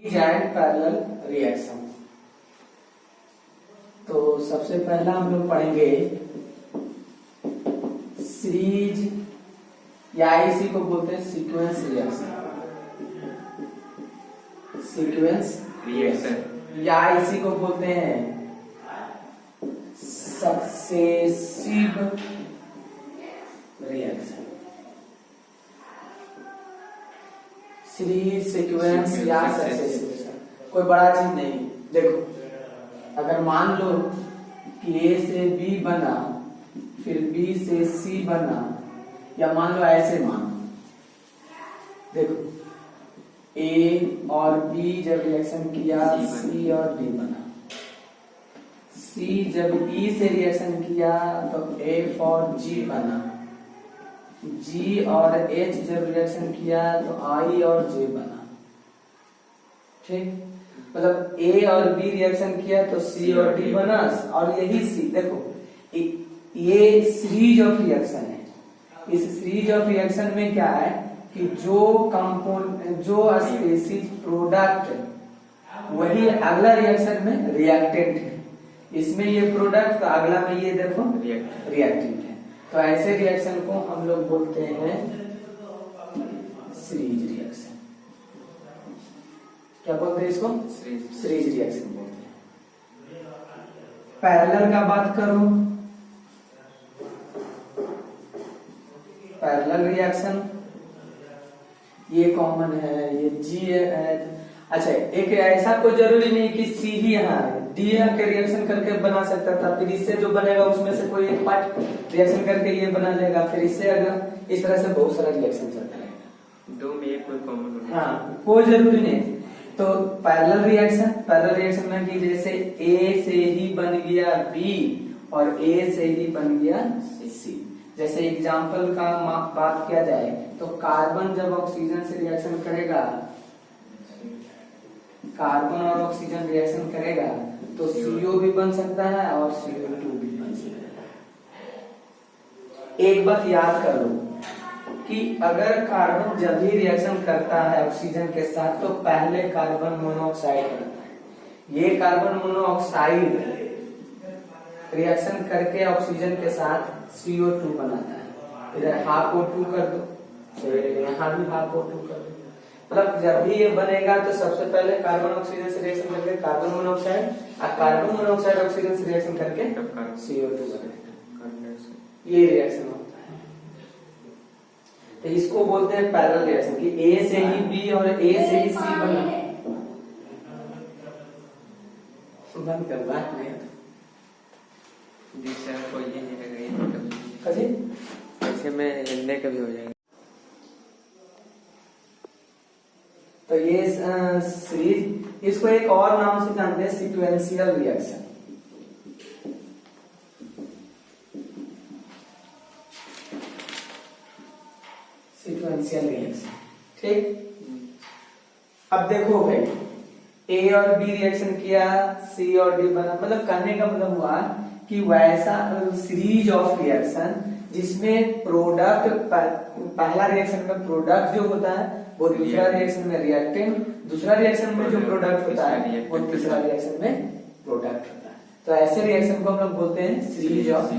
And parallel reaction. तो सबसे पहला हम लोग पढ़ेंगे सीरीज या इसी को बोलते हैं सीक्वेंस रिएक्शन। सीक्वेंस रिएक्शन या इसी को बोलते हैं सक्सेसिव रिएक्शन। सीरीज सीक्वेंस या सक्सेसिव, कोई बड़ा चीज नहीं। देखो अगर मान लो कि ए से बी बना फिर बी से सी बना, या मान लो ऐसे मान, देखो ए और बी जब रिएक्शन किया सी और डी बना, सी जब ई से रिएक्शन किया तो एफ और जी बना, जी और एच जब रिएक्शन किया तो आई और जे बना। ठीक, मतलब ए और बी रिएक्शन किया तो सी और डी बना। और यही सी देखो ये सीरीज ऑफ रिएक्शन है। इस सीरीज ऑफ रिएक्शन में क्या है कि जो कंपाउंड जो स्पेसीज प्रोडक्ट वही अगला रिएक्शन में रिएक्टेंट है। इसमें ये प्रोडक्ट तो अगला में ये देखो रिएक्टेंट है। तो ऐसे रिएक्शन को हम लोग बोलते हैं सीरीज रिएक्शन। क्या बोलते हैं इसको? सीरीज रिएक्शन बोलते हैं। पैरेलल का बात करो, पैरेलल रिएक्शन ये कॉमन है, ये जी है। अच्छा, एक ऐसा कोई जरूरी नहीं कि सी ही यहाँ है, डी के रिएक्शन करके बना सकता था, फिर इससे जो बनेगा उसमें से कोई एक पार्ट रिएक्शन करके ये बना लेगा, फिर इससे अगर इस तरह से बहुत सारा रिएक्शन चलता रहेगा। दो में एक कोई कॉमन, हाँ, कोई जरूरी नहीं। तो पैरेलल रिएक्शन में कि जैसे ए से ही बन गया बी और ए से ही बन गया सी। जैसे एग्जाम्पल का बात किया जाए तो कार्बन जब ऑक्सीजन से रिएक्शन करेगा, कार्बन और ऑक्सीजन रिएक्शन करेगा तो CO भी बन सकता है और CO2 भी बन सकता है। एक बात याद कर लो कि अगर कार्बन जब भी रिएक्शन करता है ऑक्सीजन के साथ तो पहले कार्बन मोनोऑक्साइड बनता है। ये कार्बन मोनोऑक्साइड रिएक्शन करके ऑक्सीजन के साथ CO2 बनाता है। इधर हाफ O2 कर दो, फिर यहाँ भी हाफ O2 कर दो। मतलब जब भी ये बनेगा तो सबसे पहले कार्बन ऑक्सीजन से रिएक्शन करके कार्बन मोनोऑक्साइड और कार्बन मोनोऑक्साइड ऑक्सीजन से रिएक्शन करके CO2 बनेगा। ये रिएक्शन होता है। तो इसको बोलते हैं पैरेलल रिएक्शन कि ए से ही बी और ए से ही सी बना। बंद कर बात नहीं ऐसे में हिलने का भी हो जाएगा। तो ये सीरीज, इसको एक और नाम से जानते हैं सीक्वेंशियल रिएक्शन। सीक्वेंशियल रिएक्शन, ठीक। अब देखो भाई, ए और बी रिएक्शन किया, सी और डी बना। मतलब कहने का मतलब हुआ कि वैसा सीरीज ऑफ रिएक्शन जिसमें प्रोडक्ट, पहला रिएक्शन में प्रोडक्ट जो होता है वो दूसरा रिएक्शन में रिएक्टेंट, दूसरा रिएक्शन में जो प्रोडक्ट होता है वो तीसरा रिएक्शन में प्रोडक्ट होता है। तो ऐसे रिएक्शन को हम लोग बोलते हैं सीरीज ऑफ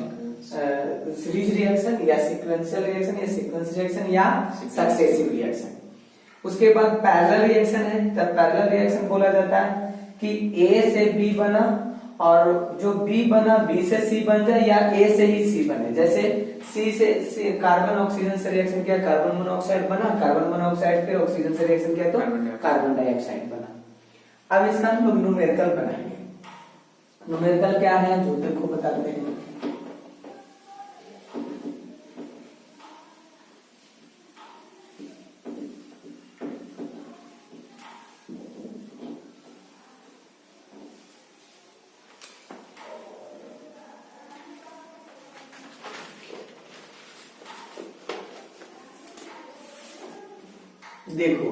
सीरीज रिएक्शन या सीक्वेंशियल रिएक्शन या सीक्वेंस रिएक्शन या सक्सेसिव रिएक्शन। उसके बाद पैरेलल रिएक्शन है। तब पैरेलल रिएक्शन बोला जाता है कि ए से बी बना और जो बी बना बी से सी बन जाए या ए से ही सी बने। जैसे सी से कार्बन ऑक्सीजन से रिएक्शन किया, कार्बन मोनोऑक्साइड बना, कार्बन मोनोऑक्साइड फिर ऑक्सीजन से रिएक्शन किया तो कार्बन डाइऑक्साइड बना। अब इसका हम लोग न्यूमेरिकल बनाएंगे। न्यूमेरिकल क्या है जो देखो बताते हैं। देखो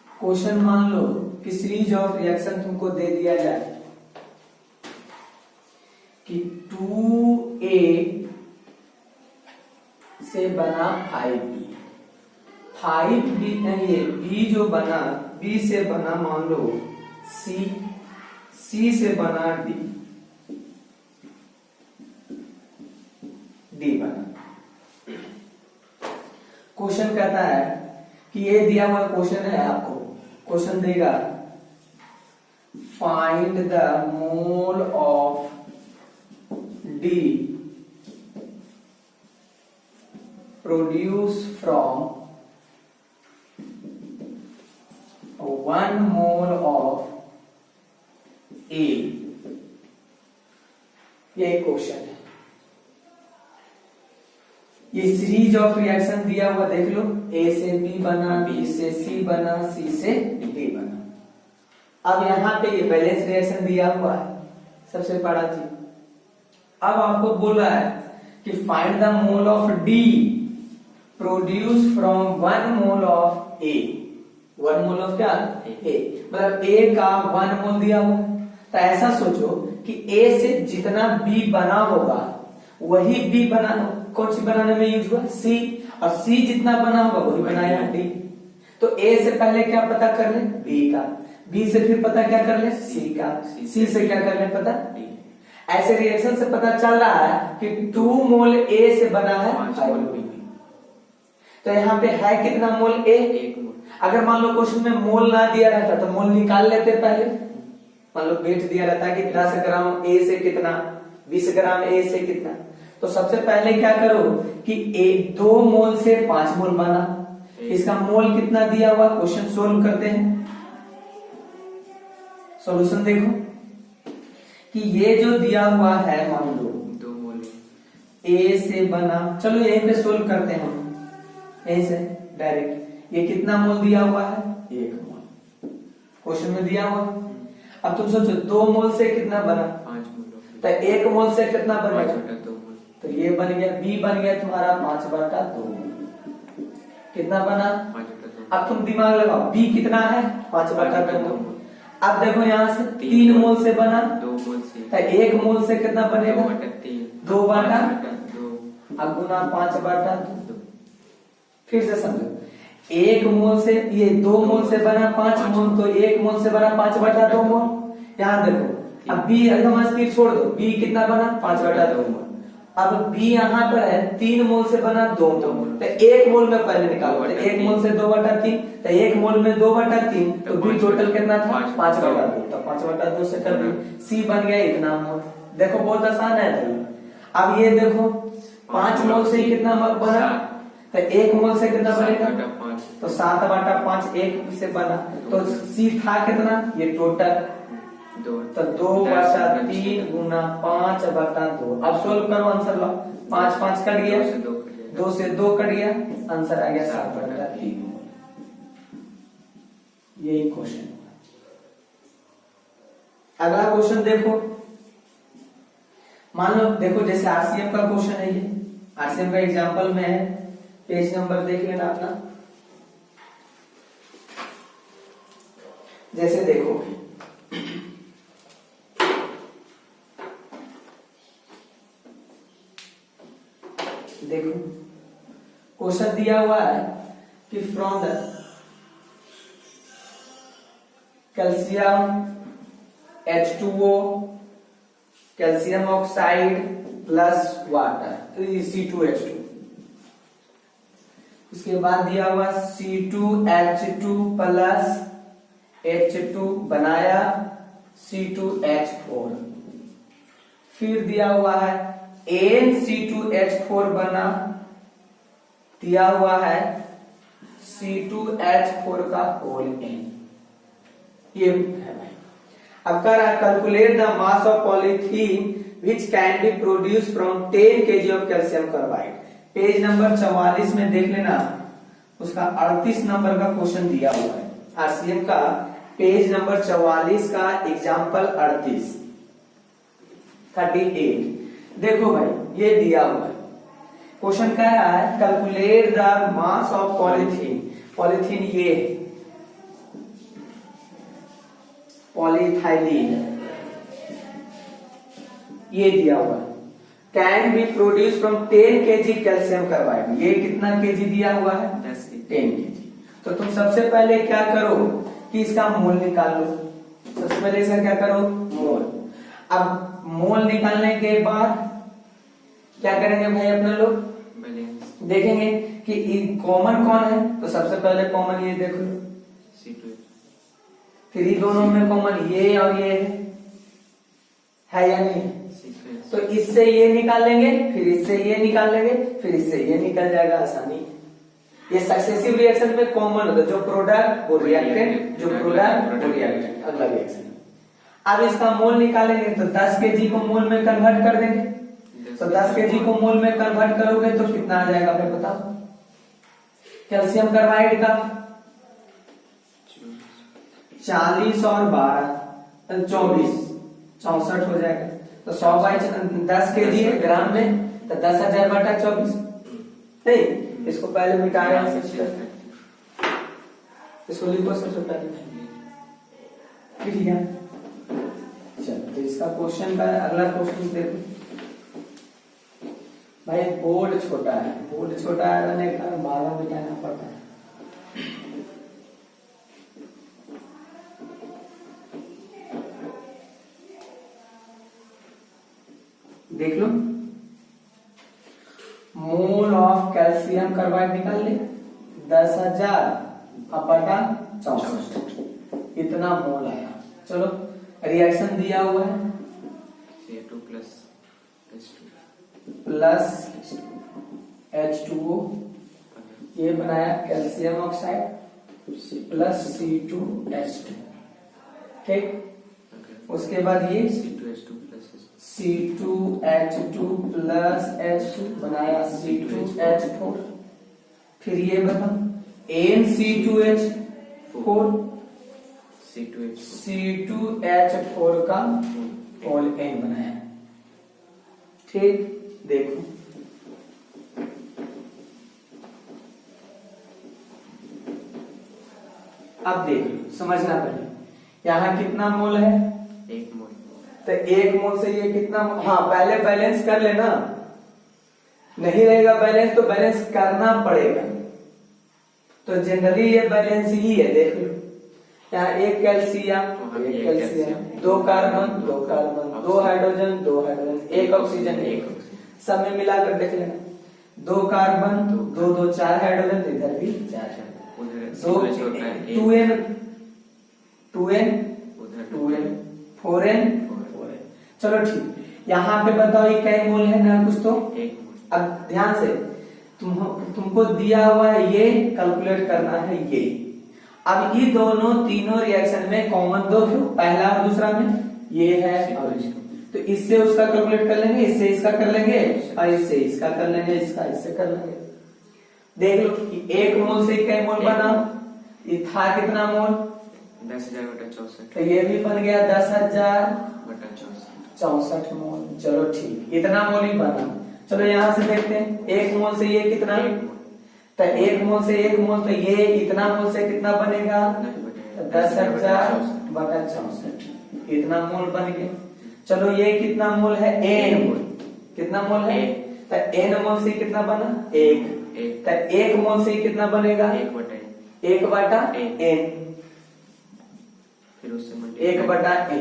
क्वेश्चन मान लो कि सीरीज ऑफ रिएक्शन तुमको दे दिया जाए कि 2A से से बना 5b, 5b ये b जो बना, b से बना मान लो c, c से बना d, d बना। क्वेश्चन कहता है कि ये दिया हुआ क्वेश्चन है, आपको क्वेश्चन देगा find the mole of D produced from 1 mole of A। ये क्वेश्चन है। ये सीरीज ऑफ रिएक्शन दिया हुआ देख लो, A से B बना, B से C बना, C से D बना। अब यहाँ पे ये बैलेंस रिएक्शन दिया हुआ है, सबसे बड़ा चीज। अब आपको बोला है कि find the mole of D produce from 1 mole of A। 1 mole of क्या? A। मतलब A का 1 मोल दिया हुआ है, तो ऐसा सोचो कि A से जितना B बना होगा वही B बना, कौन सी बनाने में यूज हुआ? C, और C जितना बना होगा वही बनाया D। तो A से पहले क्या पता कर ले? B का। B से फिर पता क्या कर ले? C का। C से क्या कर ले? पता D। ऐसे रिएक्शन से पता चल रहा है कि 2 मोल A से बना है 5 मोल B। तो यहाँ पे है कितना मोल A? 1 मोल। अगर मान लो क्वेश्चन में मोल ना दिया रहता तो मोल निकाल लेते पहले। मान लो वेट दिया रहता कि 10 ग्राम A से कितना, 20 ग्राम A से कितना, तो सबसे पहले क्या करो कि 2 मोल से 5 मोल बना। इसका मोल कितना दिया हुआ, क्वेश्चन सोल्व करते हैं। सॉल्यूशन देखो कि ये जो दिया हुआ है, मान लो 2 मोल A से बना, चलो यहीं पे सोल्व करते हैं हम, यहीं से डायरेक्ट। ये कितना मोल दिया हुआ है? 1 मोल क्वेश्चन में दिया हुआ। अब तुम सोचो 2 मोल से कितना बना? 5 मोल। तो 1 मोल से कितना बनेगा? 5/2 मोल। तो ये बन गया, B बन गया तुम्हारा 5/2। कितना बना? 5/2। अब तुम दिमाग लगाओ, B कितना है? 5/2। अब देखो यहाँ से 3 मोल से बना, 2 मोल से, तो 1 मोल से कितना बनेगा? 2/3। 2/2। अब गुना 5/2। फिर से समझो, 1 मोल से, ये 2 मोल से बना 5 मोल, तो 1 मोल से बना 5/2 मोल। यहाँ देखो, अब B एकदम स्पीड छोड़ दो, B कितना बना? 5/2 मोल। अब B यहाँ पर है 3 मोल से बना 2 मोल, तो 1 मोल में पहले निकालो, तो 1 मोल से 2/3, तो 1 मोल में 2/3, तो B टोटल कितना था? 5/2। तो 5/2 से कर दो, C बन गया इतना मोल। देखो बहुत आसान है भाई। अब ये देखो 5 मोल से कितना बना, तो 1 मोल से कितना बनेगा? तो 7/5 1 से बना, तो C था कितना? ये टोटल, तो 2/3 गुना 5/2। अब सोल्व करो, आंसर लो। 5 5 कट गया, 2 से 2 कट गया, आंसर आ गया 7/3। यही क्वेश्चन। अगला क्वेश्चन देखो, मान लो देखो जैसे आरसीएम का क्वेश्चन है, ये आरसीएम का एग्जांपल में है, पेज नंबर देख लेना अपना। जैसे देखो, देखो क्वेश्चन दिया हुआ है कि from the calcium H2O, calcium oxide plus water C2H2, उसके बाद दिया हुआ C2H2 प्लस H2 बनाया C2H4, फिर दिया हुआ है NC2H4 बना, दिया हुआ है C2H4 का होल N। ये है भाई। अब कह रहा है calculate the mass of polythene which can be produce from 10 kg of calcium carbide. Page number 44 में देख लेना, उसका 38 नंबर का क्वेश्चन दिया हुआ है आरसीएम का, पेज नंबर 44 का एग्जाम्पल 38 38। देखो भाई ये दिया हुआ है, क्वेश्चन कह रहा है calculate the mass of polythene. Polythene ये है, पॉलीथाइलीन ये दिया हुआ है, can be produce from 10 KG calcium carbide. ये कितना केजी दिया हुआ है? 10 की 10 केजी। तो तुम सबसे पहले क्या करो कि इसका मोल निकाल लो। सबसे पहले इसका क्या करो? मोल। अब मोल निकालने के बाद क्या करेंगे भाई अपने लोग? बैलेंस देखेंगे कि कॉमन कौन है। तो सबसे पहले कॉमन ये देख लो, C2H फिर ये दोनों में कॉमन ये और ये है या नहीं? C2H तो इससे ये निकाल लेंगे, फिर इससे ये निकाल लेंगे, फिर इससे ये निकल जाएगा आसानी। ये सक्सेसिव रिएक्शन में कॉमन होता है, जो प्रोडक्ट वो रिएक्टेंट, जो प्रोडक्ट वो रिएक्टेंट, अगला रिएक्शन। अब इसका मोल निकालेंगे तो 10 केजी को मोल में कन्वर्ट कर देंगे। तो 10 केजी को मोल में कन्वर्ट करोगे तो कितना आ जाएगा फिर बताओ? कैल्शियम कार्बाइड का 40 और 12 24 64 हो जाएगा। तो 100 बाई 10 केजी है ग्राम में, तो 10,000 बटा 24 नहीं। इसको पहले मिटा रहे हैं, इसको लिखो सबसे पहले। चलो तो इसका क्वेश्चन का अगला क्वेश्चन देखो भाई। बोर्ड छोटा है, बोर्ड छोटा है रहने का बारह मिटाना पड़ता है। देख लो, मोल ऑफ कैल्शियम कार्बाइड निकाल ले 10,000 बटा 64 इतना मोल आया। चलो रिएक्शन दिया हुआ है C2 plus H2 plus H2O, ये बनाया कैल्शियम ऑक्साइड प्लस C2H2, ठीक। उसके बाद ये C2H2 plus C2H2 plus H2 बनाया C2H4। फिर ये बताओ NC2H4 C2H4 का होल N बनाया, ठीक। देखो अब देख लो, समझना पड़ेगा यहाँ कितना मोल है? 1 मोल। तो 1 मोल से ये कितना मोल? हाँ पहले बैलेंस कर लेना, नहीं रहेगा बैलेंस तो बैलेंस करना पड़ेगा। तो जनरली ये बैलेंस ही है। देख लो यहाँ एक calcium, 2 carbon, 2 hydrogen, 2 hydrogen, 1 oxygen, 1 सब में मिलाकर देख लेना। 2 कार्बन, 2 4 हाइड्रोजन, तो इधर भी 4 हाइड्रोजन, 2n 4n। चलो ठीक। यहाँ पे बताओ ये कई मोल है ना? कुछ तो 1 मोल। अब ध्यान से तुमको दिया हुआ है, ये कैलकुलेट करना है ये। अब ये दोनों तीनों रिएक्शन में कॉमन दो क्यों? पहला और दूसरा में ये है और तो इससे उसका कैलकुलेट कर लेंगे, इससे इसका कर लेंगे और इससे इसका कर लेंगे, इसका इससे कर लेंगे। देख लो कि 1 मोल से कई मोल बना? ये था कितना मोल? 10,000 बटा 64। तो ये भी बन गया 10,000 बटा 64 मोल। चलो ठीक, इतना मोल ही बना। चलो यहाँ से देखते हैं 1 मोल से ये कितना? 1 मोल। तो 1 मोल से 1 मोल, तो ये इतना मोल से कितना बनेगा? 10,000 बटा 64 इतना मोल बन गया। चलो ये कितना मोल है? n मोल। कितना मोल है? तो n मोल से कितना बना? 1। तो 1 मोल से कितना बनेगा? 1 बटा n, फिर उससे 1 बटा n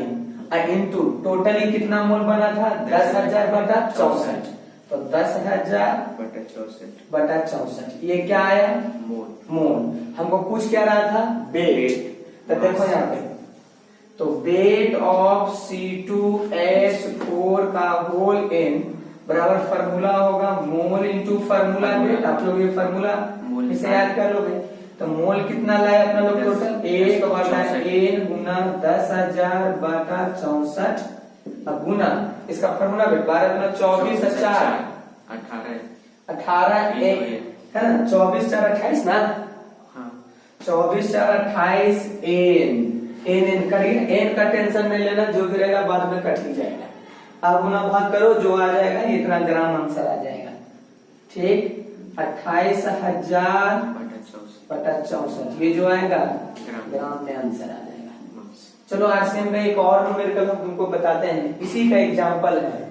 इंटू टोटली कितना मोल बना था? 10,000 बटा 64। तो 10,000 बटा 64 ये क्या आया? मोल। हमको पूछ क्या रहा था? वेट। तो देखो यहाँ पे, तो वेट ऑफ C2H4 का होल n बराबर फॉर्मूला होगा मोल इंटू फॉर्मूला वेट। आप लोग ये फॉर्मूला इसे याद कर लोगे। तो मोल कितना लाया अपना लोग? टोटल 1 बटा n गुना 10,000 बटा 64। अब गुना इसका फॉर्मूला वेट 12 गुना 24 18 है ना? 24 4 28 ना? 24 4 28 n करिए। n का टेंशन नहीं लेना, जो भी रहेगा बाद में कट ही जाएगा। अब गुना भाग करो, जो आ जाएगा इतना ग्राम आंसर आ जाएगा, ठीक। 28,000 बटा 64 ये जो आएगा ग्राम में आंसर आ जाएगा। चलो आरसीएम का एक और न्यूमेरिकल हम तुमको बताते हैं, इसी का एग्जांपल है।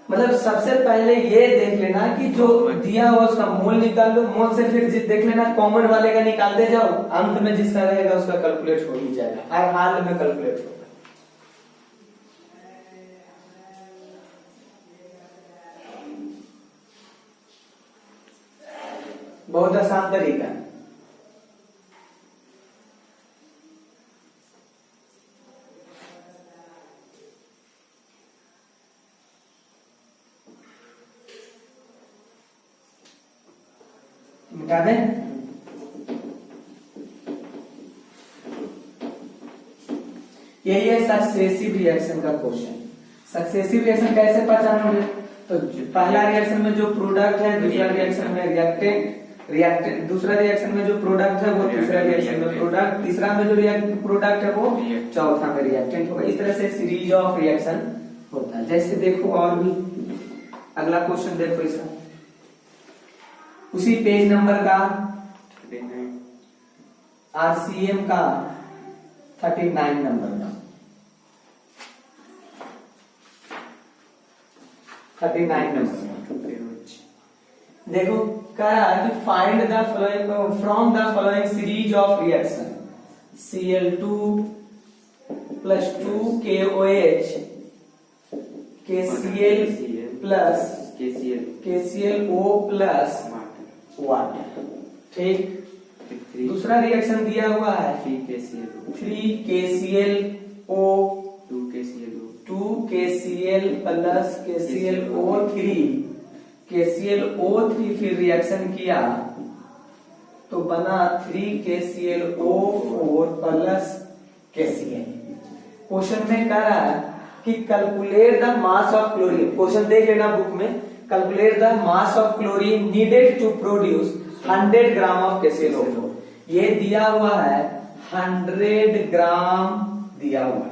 मतलब सबसे पहले ये देख लेना कि जो दिया हुआ उसका मोल निकाल लो, मोल से फिर देख लेना कॉमन वाले का निकालते जाओ, अंत में जिसका रहेगा उसका कैलकुलेट हो ही जाएगा, हर हाल में कैलकुलेट होगा। बहुत आसान तरीका है। मिटा दें। यही है सक्सेसिव रिएक्शन का क्वेश्चन। सक्सेसिव रिएक्शन कैसे पहचानोगे? तो पहला रिएक्शन में जो प्रोडक्ट है, दूसरा रिएक्शन में रिएक्टेंट, दूसरा रिएक्शन में जो प्रोडक्ट है वो तीसरा रिएक्शन में प्रोडक्ट, तीसरा में जो प्रोडक्ट है वो चौथा में रिएक्टेंट होगा। इस तरह से सीरीज ऑफ रिएक्शन होता है। जैसे देखो और भी अगला क्वेश्चन देखो, इसका उसी पेज नंबर का आरसीएम का 39 नंबर का 39 नंबर देखो, कह रहा है कि find the following from the following series of reaction Cl2 plus 2 KOH KCl plus KClO plus water. ठीक, दूसरा रिएक्शन दिया हुआ है 3 KClO 2 KCl plus KClO3 KClO3 फिर रिएक्शन किया तो बना 3 KClO4 प्लस KCl। क्वेश्चन में कह रहा है कि calculate the mass of chlorine, question देख लेना बुक में, calculate the mass of chlorine needed to produce 100 gram of KClO4। ये दिया हुआ है 100 ग्राम दिया हुआ है,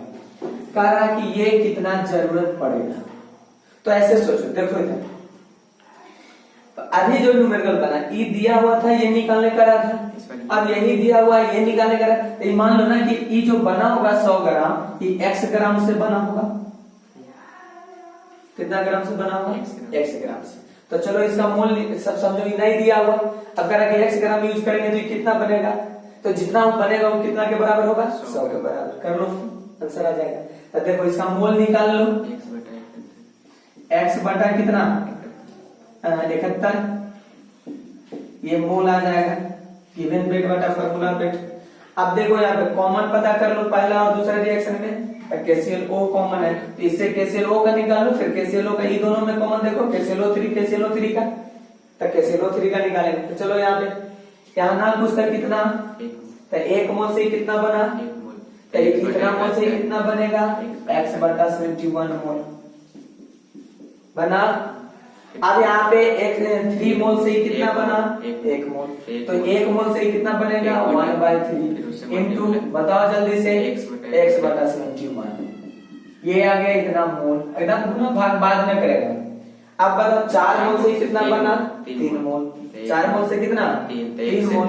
कह रहा है कि ये कितना जरूरत पड़ेगा। तो ऐसे सोचो, देखो इधर तो अभी जो न्यूमेरिकल बना ई दिया हुआ था, ये निकालने का रहा था, अब यही दिया हुआ है, ये निकालने का रहा। तो मान लो ना कि ई जो बना होगा 100 ग्राम, ये x ग्राम से बना होगा। कितना ग्राम से बना होगा? x ग्राम से। तो चलो इसका मोल सब समझो, ये नहीं दिया हुआ, अब कह रहा कि x ग्राम यूज करेंगे तो ये कितना बनेगा, तो जितना बनेगा वो कितना के बराबर होगा? 100 के बराबर। कर लो, आंसर आ जाएगा। तो देखो इसका मोल निकाल लो, x बटा कितना 71, ये मोल आ जाएगा, गिवन वेट बटा फार्मूला वेट। अब देखो यहाँ पे कॉमन पता कर लो पहला और दूसरा रिएक्शन में, KClO कॉमन है तो इससे KClO का निकाल लो, फिर KClO का, ये दोनों में कॉमन देखो KClO3 का, तो KClO3 का निकालेंगे। तो चलो यहाँ पे यहाँ ना पूछता कितना, तो 1 मोल से कितना बना, तो कितना मोल से कितना बनेगा, x बटा 71 मोल बना। अब यहाँ पे 3 मोल से कितना बना, 1 मोल, तो 1 मोल से कितना बनेगा 1/3 इंटू, बताओ जल्दी से, x बटा 71, ये आ गया इतना मोल। एकदम गुना भाग बाद में करेगा। अब बताओ 4 मोल से कितना बना, 3 मोल, 4 मोल से कितना 3 मोल,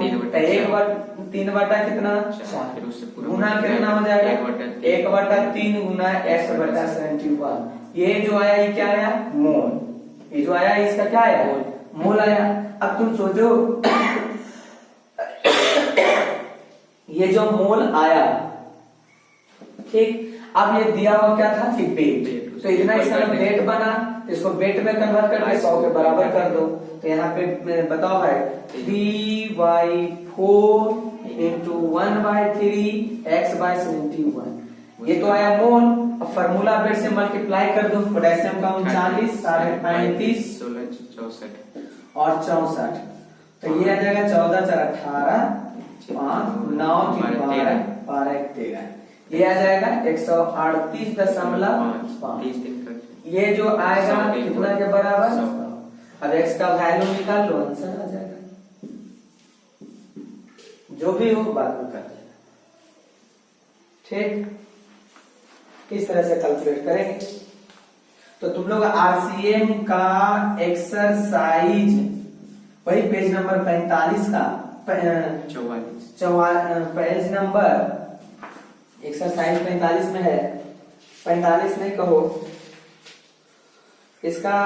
3 बटा कितना 4, गुना कितना हो जाएगा 1/3 गुना x बटा 71। ये जो आया ये क्या आया, मोल। ये जो आया इसका क्या आया, मोल आया। अब तुम सोचो ये जो मोल आया, ठीक, अब ये दिया हुआ क्या था कि वेट, तो इतना इसका वेट बना, तो इसको वेट में कन्वर्ट करके 100 के बराबर कर दो। तो यहाँ पे बताओ भाई 3/4 इंटू 1/3 x/71, ये तो आया मोल। अब फार्मूला वेट से मल्टीप्लाई कर दो, पोटेशियम का 39, 35, 16 और 64, तो ये आ जाएगा 14 4 18 5 9 3 12 12 13, ये आ जाएगा 138.5। ये जो आएगा कितना के बराबर, अब x का वैल्यू निकाल लो, आंसर आ जाएगा। जो भी हो बाद में कर देना, ठीक। इस तरह से कैलकुलेट करेंगे। तो तुम लोग आरसीएम का एक्सरसाइज वही पेज नंबर 45 का 44 पेज नंबर एक्सरसाइज 45 में है, 45 नहीं कहो, इसका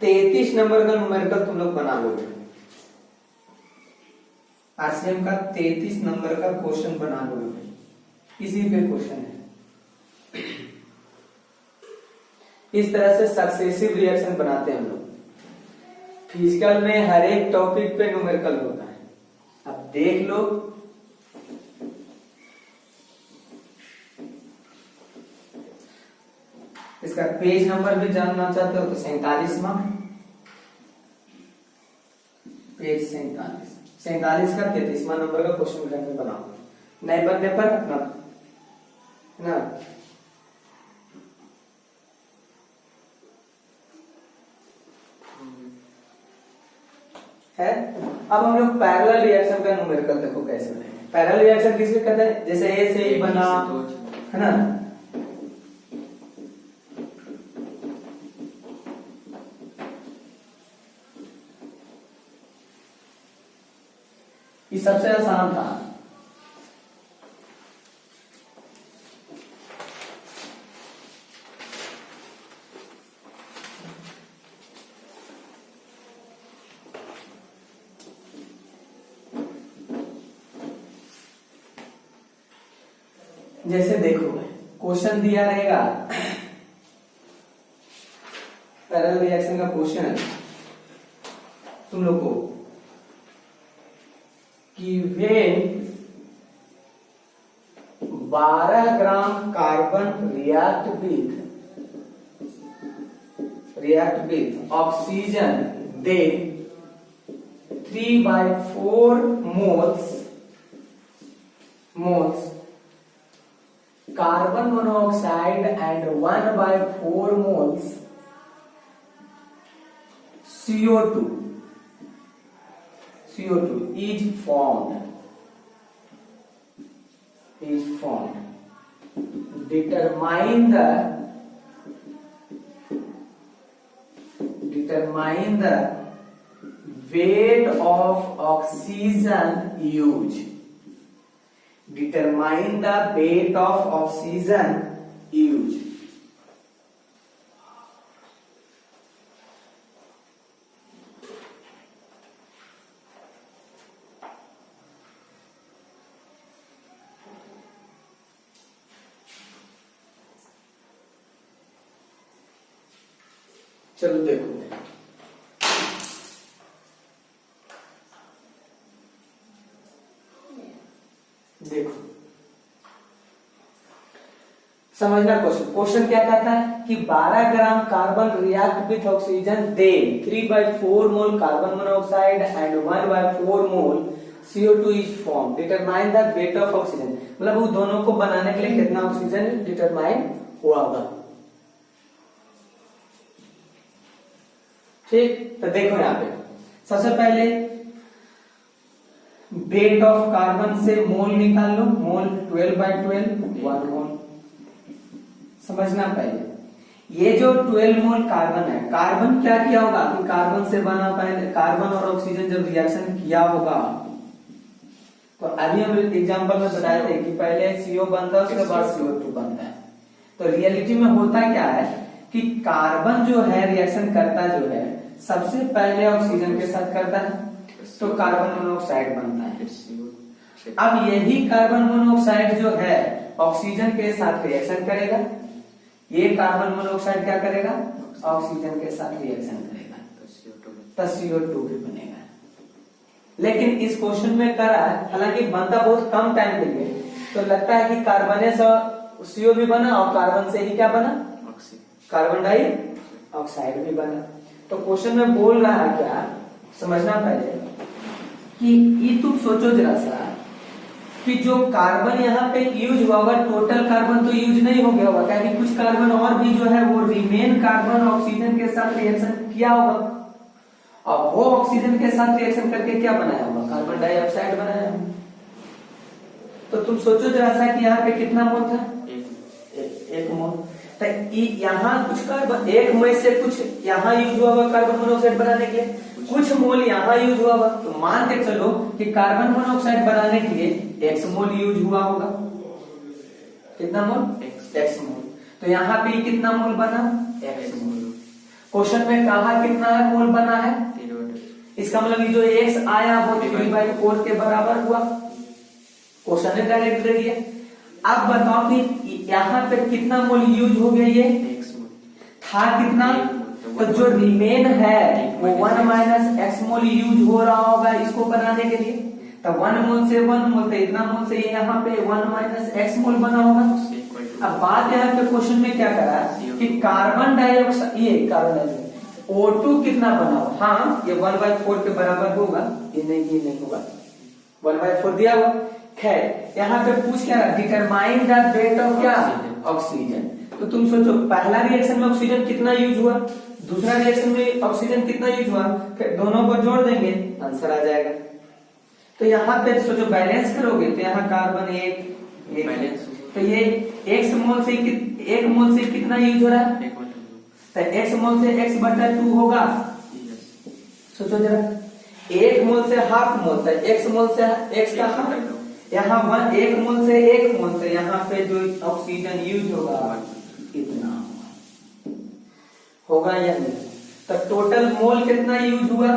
33 नंबर का न्यूमेरिकल तुम लोग बना लोगे। आरसीएम का 33 नंबर का क्वेश्चन बना लोगे, इसी पे क्वेश्चन है। इस तरह से सक्सेसिव रिएक्शन बनाते हैं हम लोग। फिजिकल में हर एक टॉपिक पे न्यूमेरिकल होता है। अब देख लो, इसका पेज नंबर भी जानना चाहते हो तो 47वां पेज, 47 का 33वां नंबर का क्वेश्चन बैंक बनाओ। नहीं बनने पर अपना ना है। अब हम लोग पैरेलल रिएक्शन का न्यूमेरिकल देखो कैसे बनेगा। पैरेलल रिएक्शन किसको कहते हैं? जैसे ए से ही बना है ना, ये सबसे आसान था। जैसे देखो क्वेश्चन दिया रहेगा, पैरेलल रिएक्शन का क्वेश्चन है तुम लोग को कि when 12 gram carbon react with oxygen, then 3/4 moles carbon monoxide and 1/4 moles CO2 is formed. Determine the weight of oxygen used. Determine the weight of oxygen used. चलो देखो, समझना क्वेश्चन क्या कहता है कि 12 gram carbon react with oxygen, then 3/4 mole carbon monoxide and 1/4 mole CO2 is form. Determine the weight of oxygen, मतलब वो दोनों को बनाने के लिए कितना ऑक्सीजन डिटरमाइन हुआ होगा। ठीक, तो देखो यहाँ पे सबसे पहले वेट ऑफ कार्बन से मोल निकाल लो, मोल 12/12 1 मोल। समझना पहले ये जो 12 मोल कार्बन है, कार्बन क्या किया होगा कि कार्बन से बना, पहले कार्बन और ऑक्सीजन जब रिएक्शन किया होगा तो अभी हम एग्जांपल में बताए थे कि पहले CO बनता है उसके बाद CO2 बनता है। तो रियलिटी में होता क्या है कि कार्बन जो है रिएक्शन करता जो है सबसे पहले ऑक्सीजन के साथ करता है तो कार्बन मोनोऑक्साइड बनता है। अब यही कार्बन मोनोऑक्साइड जो है ऑक्सीजन के साथ रिएक्शन करेगा, ये कार्बन मोनोऑक्साइड क्या करेगा ऑक्सीजन के साथ रिएक्शन करेगा तो CO2 भी बनेगा। लेकिन इस क्वेश्चन में करा है, हालांकि बनता बहुत कम टाइम के लिए, तो लगता है कि कार्बन से CO भी बना और कार्बन से ही क्या बना कार्बन डाइऑक्साइड भी बना। तो क्वेश्चन में बोल रहा है क्या, समझना पहले कि ये तुम सोचो जरा सा कि जो कार्बन यहाँ पे यूज हुआ होगा, टोटल कार्बन तो यूज नहीं हो गया होगा, क्या कि कुछ कार्बन और भी जो है वो रिमेन कार्बन ऑक्सीजन के साथ रिएक्शन किया होगा और वो ऑक्सीजन के साथ रिएक्शन करके क्या बनाया होगा कार्बन डाइऑक्साइड बनाया होगा। तो तुम सोचो जरा सा कि यहाँ पे कितना मोल था, एक मोल। तो यहाँ कुछ कार्बन, एक में से कुछ यहाँ यूज हुआ होगा कार्बन मोनोऑक्साइड बनाने के लिए, कुछ मोल यहाँ यूज हुआ होगा। तो मान के चलो कि कार्बन मोनोऑक्साइड बनाने के लिए x मोल यूज हुआ होगा। कितना मोल? x मोल। तो यहाँ पे कितना मोल बना? x मोल। क्वेश्चन में कहा कितना है मोल बना है, 3/4। इसका मतलब ये जो x आया वो 3/4 के बराबर हुआ। क्वेश्चन ने डायरेक्ट दे दिया। अब बताओ कि यहाँ पे कितना मोल यूज हो गया, ये x मोल था कितना, तो जो रिमेन है वो 1 माइनस एक्स मोल यूज हो रहा होगा इसको बनाने के लिए। तो 1 मोल से 1 मोल, तो इतना मोल से यहाँ पे 1 माइनस एक्स मोल बना होगा। उसके इक्वल टू अब बात यहाँ पे क्वेश्चन में क्या करा कि कार्बन डाइऑक्साइड, ये कार्बन डाइऑक्साइड O2 कितना बना हुआ, हाँ ये 1/4 के बराबर होगा, ये नहीं होगा, 1/4 दिया हुआ। खैर यहाँ पे पूछ क्या रहा, डिटरमाइन द रेट ऑफ क्या, ऑक्सीजन। तो तुम सोचो पहला रिएक्शन में ऑक्सीजन कितना यूज हुआ, दूसरा रिएक्शन में ऑक्सीजन कितना यूज हुआ, फिर दोनों को जोड़ देंगे आंसर आ जाएगा। तो यहाँ पे सोचो बैलेंस करोगे तो यहाँ कार्बन एक बैलेंस, तो ये एक मोल से कितना यूज हो रहा है, तो x मोल से x/2 होगा। सोचो जरा, 1 मोल से हाफ मोल, तो x मोल से x का हाफ, यहाँ 1 मोल से 1 मोल, तो यहाँ पे जो ऑक्सीजन यूज होगा इतना होगा या नहीं। तो टोटल मोल कितना यूज हुआ,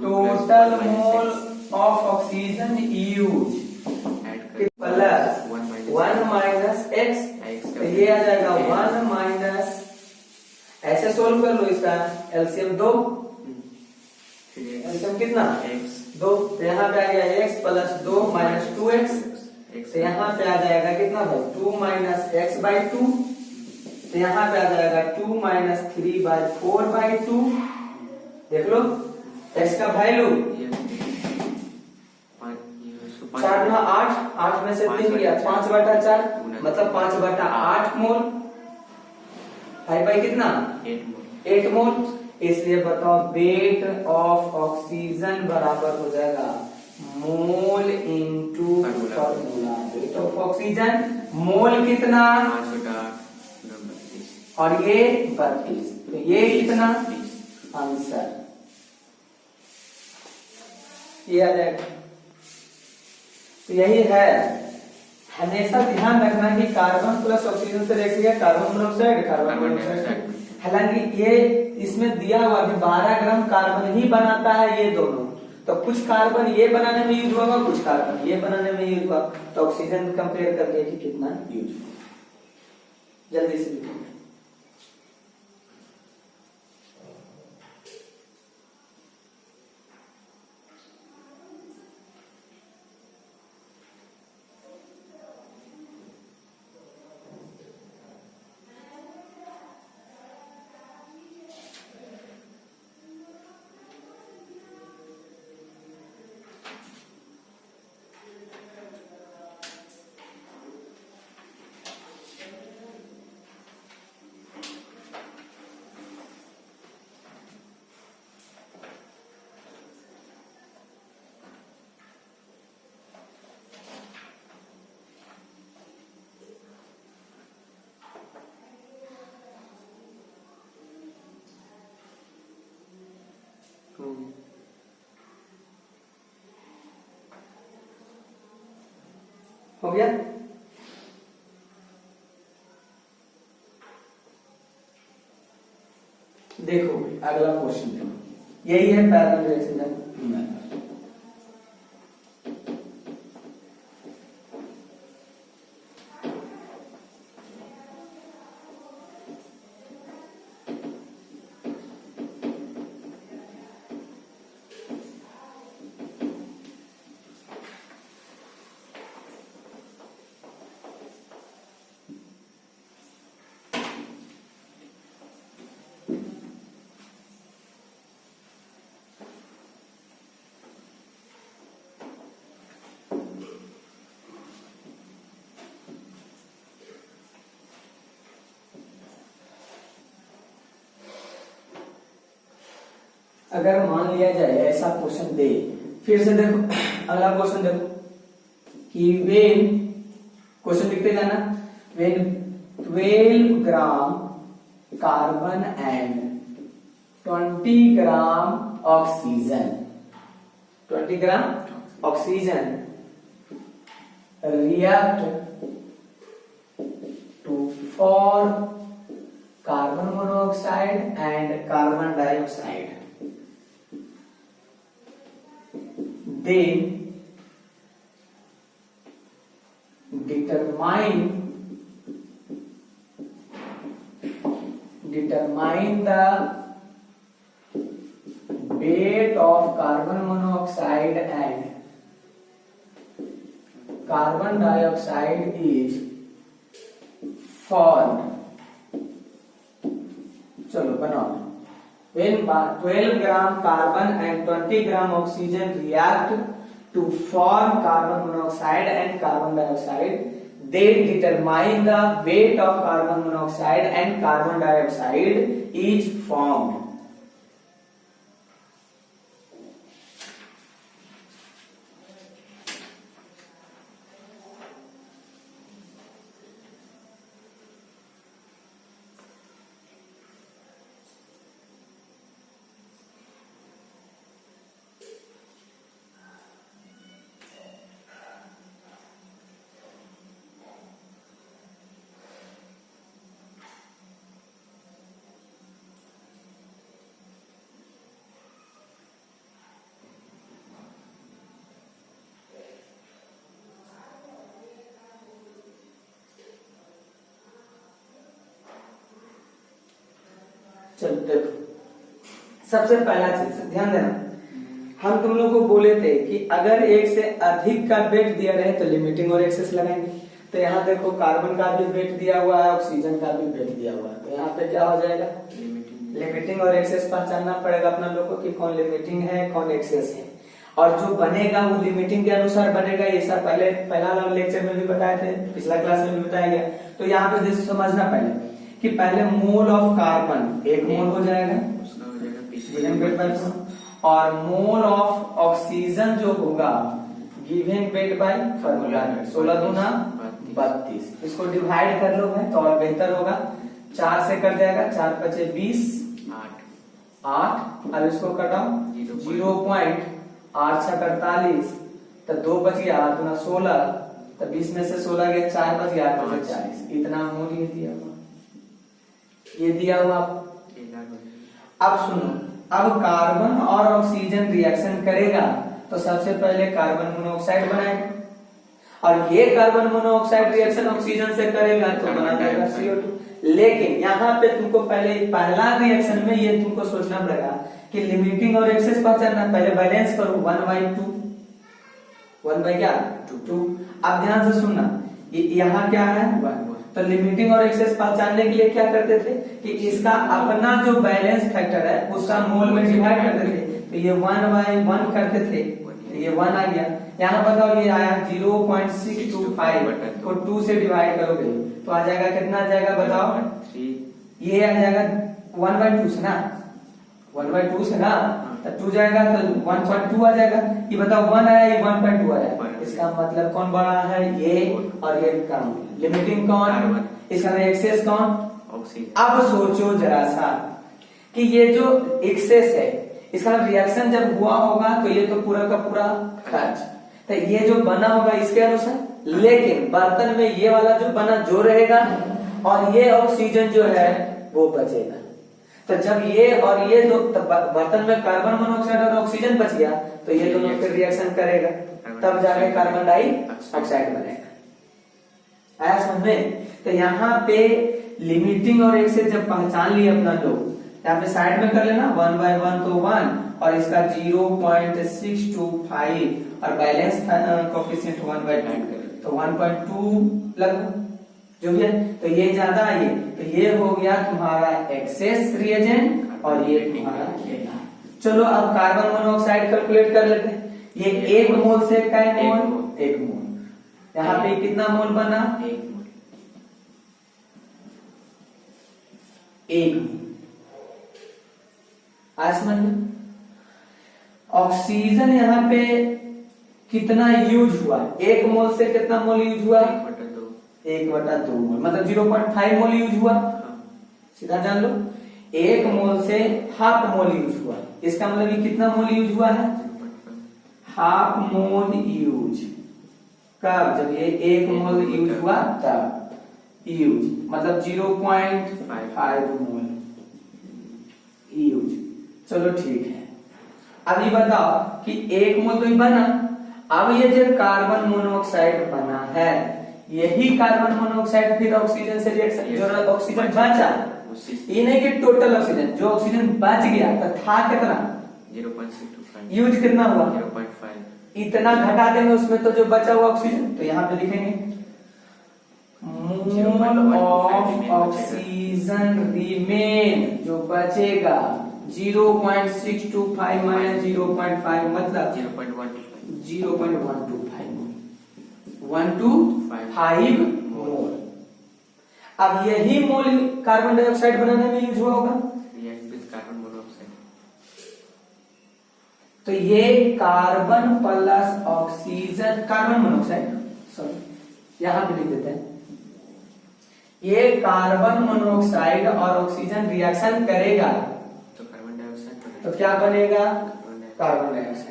total mole of oxygen use plus 1 minus x, तो ये आ जाएगा 1 माइनस, ऐसे सोल्व कर लो इसका एलसीएम 2, एलसीएम कितना x 2, तो यहाँ पे आ गया x प्लस 2 माइनस 2x, तो यहाँ पे आ जाएगा कितना भाई 2 माइनस x/2, तो यहाँ पे आ जाएगा 2 माइनस 3/4/2। देख लो x का वैल्यू 4 ना 8 में से 3 गया 5/4, मतलब 5/8 मोल, 5 कितना 8 मोल। इसलिए बताओ वेट ऑफ ऑक्सीजन बराबर हो जाएगा mole into formula, weight of oxygen mole कितना, 5/8 और ये 32, तो ये कितना आंसर ये आ जाएगा। तो यही है, हमेशा ध्यान रखना कि कार्बन प्लस ऑक्सीजन से reaction carbon monoxide, carbon monoxide. हालांकि ये इसमें दिया हुआ कि 12 ग्राम कार्बन ही बनाता है ये दोनों, तो कुछ कार्बन ये बनाने में यूज होगा, कुछ कार्बन ये बनाने में यूज होगा, तो ऑक्सीजन कंपेयर करके कि कितना यूज होगा। जल्दी से लिखो। हो गया। देखो अगला क्वेश्चन यही है, पैरेलल रिएक्शन। अगर मान लिया जाए ऐसा क्वेश्चन दे, फिर से देखो अगला क्वेश्चन देखो कि वेन, क्वेश्चन लिखते जाना, when 12 gram carbon and 20 gram oxygen, 20 gram oxygen react to form carbon monoxide and carbon dioxide. They determine the weight of carbon monoxide and carbon dioxide is formed. चलो बनाओ. When 12 gram carbon and 20 gram oxygen react to form carbon monoxide and carbon dioxide, they determine the weight of carbon monoxide and carbon dioxide is formed. चलो देखो, सबसे पहला चीज ध्यान देना, हम तुम लोग को बोले थे कि अगर एक से अधिक का वेट दिया रहे तो लिमिटिंग और एक्सेस लगाएंगे। तो यहाँ देखो कार्बन का भी वेट दिया हुआ है, ऑक्सीजन का भी वेट दिया हुआ है, तो यहाँ पे क्या हो जाएगा, लिमिटिंग और एक्सेस पहचानना पड़ेगा अपना लोग को कि कौन लिमिटिंग है कौन एक्सेस है, और जो बनेगा वो लिमिटिंग के अनुसार बनेगा। ये सब पहला लेक्चर में भी बताए थे, पिछला क्लास में भी बताया गया। तो यहाँ पे जैसे समझना पहले कि पहले मोल ऑफ कार्बन एक मोल हो जाएगा, और मोल ऑफ ऑक्सीजन जो होगा गिवन वेट बाय फॉर्मूला 16 दूना 32। इसको डिवाइड कर लो है तो और बेहतर होगा, 4 से कट जाएगा, 4 पचे 20, 8। अब इसको कटाओ 0.8 48, तो 2 बच गया, 8 दूना 16, तो 20 में से 16 गया, 4 बच गया, 8 बचे 40। इतना मोल ये दिया हुआ, ये दिया हुआ। अब सुनो, अब कार्बन और ऑक्सीजन रिएक्शन करेगा तो सबसे पहले कार्बन मोनोऑक्साइड बनाएगा, और ये कार्बन मोनोऑक्साइड रिएक्शन ऑक्सीजन से करेगा तो बना जाएगा CO2। लेकिन यहाँ पे तुमको पहला रिएक्शन में ये तुमको सोचना पड़ेगा कि लिमिटिंग और एक्सेस पहचानना, पहले बैलेंस करो 1/2, 1/2। अब ध्यान से सुनना, यहाँ क्या है 1, तो लिमिटिंग और एक्सेस पहचानने के लिए क्या करते थे कि इसका अपना जो बैलेंस फैक्टर है उसका मोल में डिवाइड करते थे, तो ये 1/1 करते थे, तो ये 1 आ गया। यहाँ बताओ ये आया 0.625 को 2 से डिवाइड करोगे तो आ जाएगा, कितना आ जाएगा बताओ, ये आ जाएगा 1/2 से ना, 1/2 से ना, तो 2 जाएगा तो 1.2 आ जाएगा। ये बताओ 1 आया, ये 1.2 आया, इसका मतलब कौन बड़ा है, ये और ये कम। लिमिटिंग कौन, इसका एक्सेस कौन, ऑक्सीजन। अब सोचो जरा सा कि ये जो एक्सेस है इसका रिएक्शन जब हुआ होगा तो ये तो पूरा का पूरा खर्च, तो ये जो बना होगा इसके अनुसार, लेकिन बर्तन में ये वाला जो बना जो रहेगा और ये ऑक्सीजन जो है वो बचेगा। तो जब ये और ये दो बर्तन में कार्बन मोनोऑक्साइड और ऑक्सीजन बच गया तो ये दोनों फिर रिएक्शन करेगा, तब जाके कार्बन डाइऑक्साइड बनेगा। आया समझ में? तो यहाँ पे लिमिटिंग और एक्सेस जब पहचान लिए अपना लोग, यहाँ पे साइड में कर लेना 1/1 तो 1 और इसका 0.625 और बैलेंस कोएफिशिएंट 1/2 तो 1.2 लगभग जो भी है, तो ये ज्यादा है, तो ये हो गया तुम्हारा एक्सेस रिएजेंट और ये तुम्हारा लेना। चलो अब कार्बन मोनोऑक्साइड कैलकुलेट कर लेते हैं। ये 1 मोल से क्या मोल, 1 मोल, यहाँ पे कितना मोल बना, 1 मोल। आज समझ में, ऑक्सीजन यहाँ पे कितना यूज हुआ, 1 मोल से कितना मोल यूज हुआ, 1/2 मोल, मतलब 0.5 मोल यूज हुआ। सीधा जान लो, 1 मोल से हाफ मोल यूज हुआ, इसका मतलब ये कितना मोल यूज हुआ है, हाफ मोल यूज। कब, जब ये 1 मोल यूज हुआ तब, यूज मतलब 0.5 मोल यूज। चलो ठीक है। अभी बताओ कि एक मोल तो ही बना। अब ये जो कार्बन मोनोऑक्साइड बना है, यही कार्बन मोनोऑक्साइड फिर ऑक्सीजन से रिएक्शन, जो ऑक्सीजन बचा, ये नहीं कि टोटल ऑक्सीजन, जो ऑक्सीजन बच गया तो था कितना 0.625 यूज कितना हुआ 0.5 इतना घटा देंगे उसमें तो जो बचा हुआ ऑक्सीजन, तो यहाँ पे लिखेंगे मोल ऑफ ऑक्सीजन रिमेन, जो बचेगा 0.625 माइनस 0.5 मतलब 0.125 मोल। अब यही मोल कार्बन डाइऑक्साइड बनाने में यूज हुआ होगा, रिएक्ट विद कार्बन मोनोऑक्साइड। तो ये carbon plus oxygen, carbon monoxide sorry यहां पे लिख देते हैं, ये कार्बन मोनोऑक्साइड और ऑक्सीजन रिएक्शन करेगा तो कार्बन डाइऑक्साइड तो क्या बनेगा कार्बन कार्बन डाइऑक्साइड।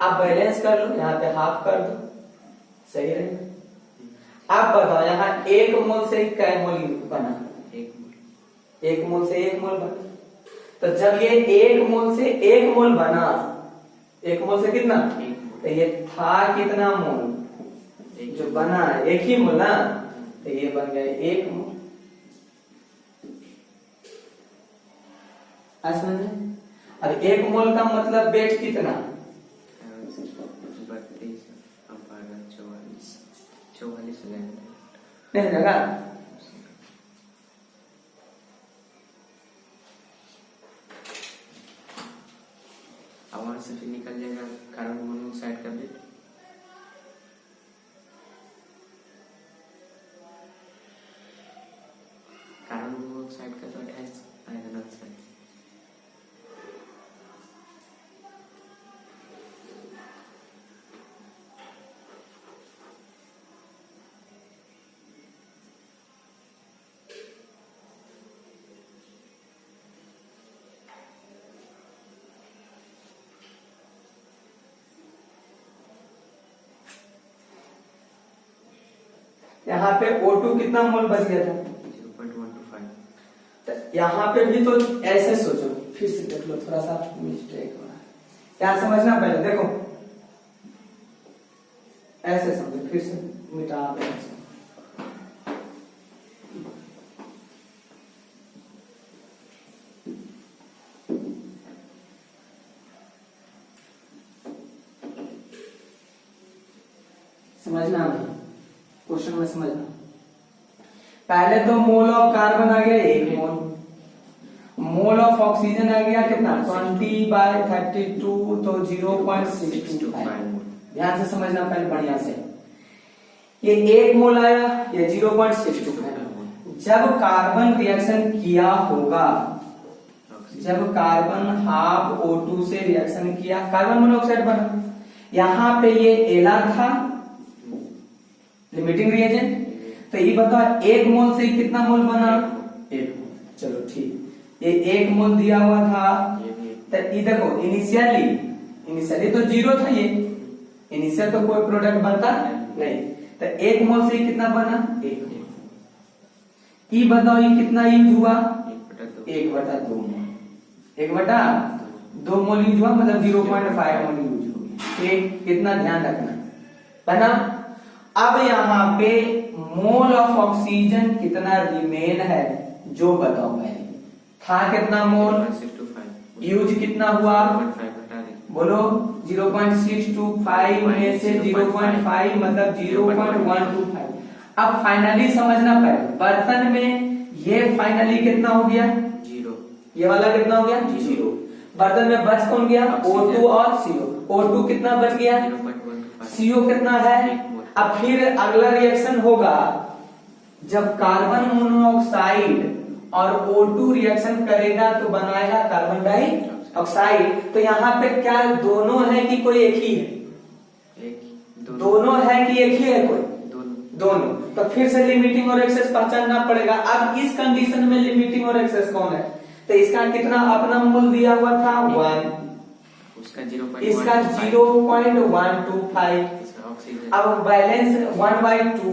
आप बैलेंस कर लो, यहाँ पे हाफ कर दो, सही रहेगा। आप बताओ यहाँ एक मोल से कै मोल बना, एक मोल से एक मोल बना, तो जब ये एक मोल से एक मोल बना, एक मोल से कितना, तो ये था कितना मोल, जो बना एक ही मोल ना, तो ये बन गया एक मोल। समझे? अब एक मोल का मतलब वेट कितना, 44 नहीं लगा, अब वहां से फिर निकल जाएगा कार्बन मोनोऑक्साइड का वेट। कार्बन मोनोऑक्साइड का तो 28 आएगा ना सर। यहाँ पे O2 कितना मोल बच गया था, 0.125। तो यहाँ पे भी तो ऐसे सोचो, फिर से देख लो, थोड़ा सा मिस्टेक हो रहा है, क्या समझना पहले देखो, ऐसे समझो, फिर से मिटा दो। समझना नहीं, क्वेश्चन में समझना। पहले तो मोल ऑफ कार्बन आ गया एक मोल, मोल ऑफ ऑक्सीजन आ गया कितना 20/32 तो 0.625। ध्यान से समझना पहले बढ़िया से, ये एक मोल आया, ये 0.625। जब कार्बन रिएक्शन किया होगा, जब कार्बन हाफ O2 से रिएक्शन किया, कार्बन मोनोऑक्साइड बना, यहाँ पे ये Lr था लिमिटिंग रिएजेंट, तो ये बताओ एक मोल से कितना मोल बना, एक मोल। चलो ठीक, ये एक मोल दिया हुआ था, तो ये देखो इनिशियली तो जीरो था, ये इनिशियल तो कोई प्रोडक्ट बनता नहीं, तो एक मोल से कितना बना, एक मोल। ये बताओ ये कितना यूज हुआ, 1/2 मोल, 1/2 मोल यूज हुआ, मतलब 0.5 मोल यूज हो गया। ठीक, इतना ध्यान रखना बना। अब यहाँ पे मोल ऑफ ऑक्सीजन कितना रिमेन है, जो बताओ पहले, था कितना मोल, यूज कितना हुआ, बोलो 0.625 में से 0.5 मतलब 0.125। अब फाइनली समझना पहले, बर्तन में ये फाइनली कितना हो गया, 0, ये वाला कितना हो गया, 0। बर्तन में बच कौन गया, O2 और CO। O2 कितना बच गया, 0.125। CO कितना है। अब फिर अगला रिएक्शन होगा, जब कार्बन मोनोऑक्साइड और O2 रिएक्शन करेगा तो बनाएगा कार्बन डाइऑक्साइड। तो यहाँ पे क्या दोनों है कि कोई एक ही है, दोनों है कि एक ही है, कोई दोनों। तो फिर से लिमिटिंग और एक्सेस पहचानना पड़ेगा। अब इस कंडीशन में लिमिटिंग और एक्सेस कौन है, तो इसका कितना अपना मोल दिया हुआ था 1, इसका 0.125। अब बैलेंस 1/2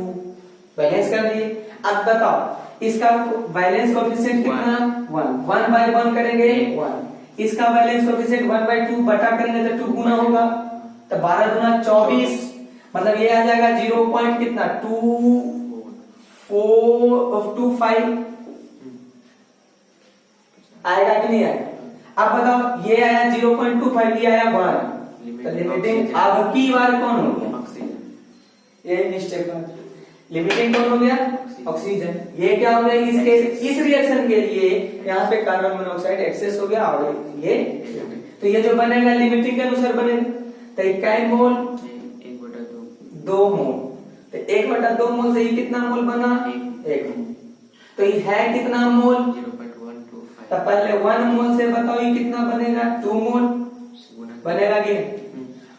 बैलेंस कर दिए। अब बताओ इसका वैलेंस कोएफिशिएंट कितना 1 1/1 करेंगे 1 इसका वैलेंस कोएफिशिएंट 1/2 बटा करेंगे तो 2 गुना होगा तो 12 गुना 24 मतलब ये आ जाएगा 0 पॉइंट कितना 2425 आएगा कि नहीं आएगा। अब बताओ ये आया 0.25 ये आया 1 तो लिमिटिंग अब की बार कौन हो गया ये मिस्टेक लिमिटिंग कौन हो गया ऑक्सीजन। ये क्या हो गया इसके इस रिएक्शन के लिए यहाँ पे कार्बन मोनोऑक्साइड एक्सेस हो गया और ये तो ये जो बनेगा लिमिटिंग के अनुसार बनेगा तो इकाई मोल 2 मोल तो 1/2 मोल से ये कितना मोल बना 1 मोल तो ये है कितना मोल 0.125 तो पहले 1 मोल से बताओ ये कितना बनेगा 2 मोल बनेगा कि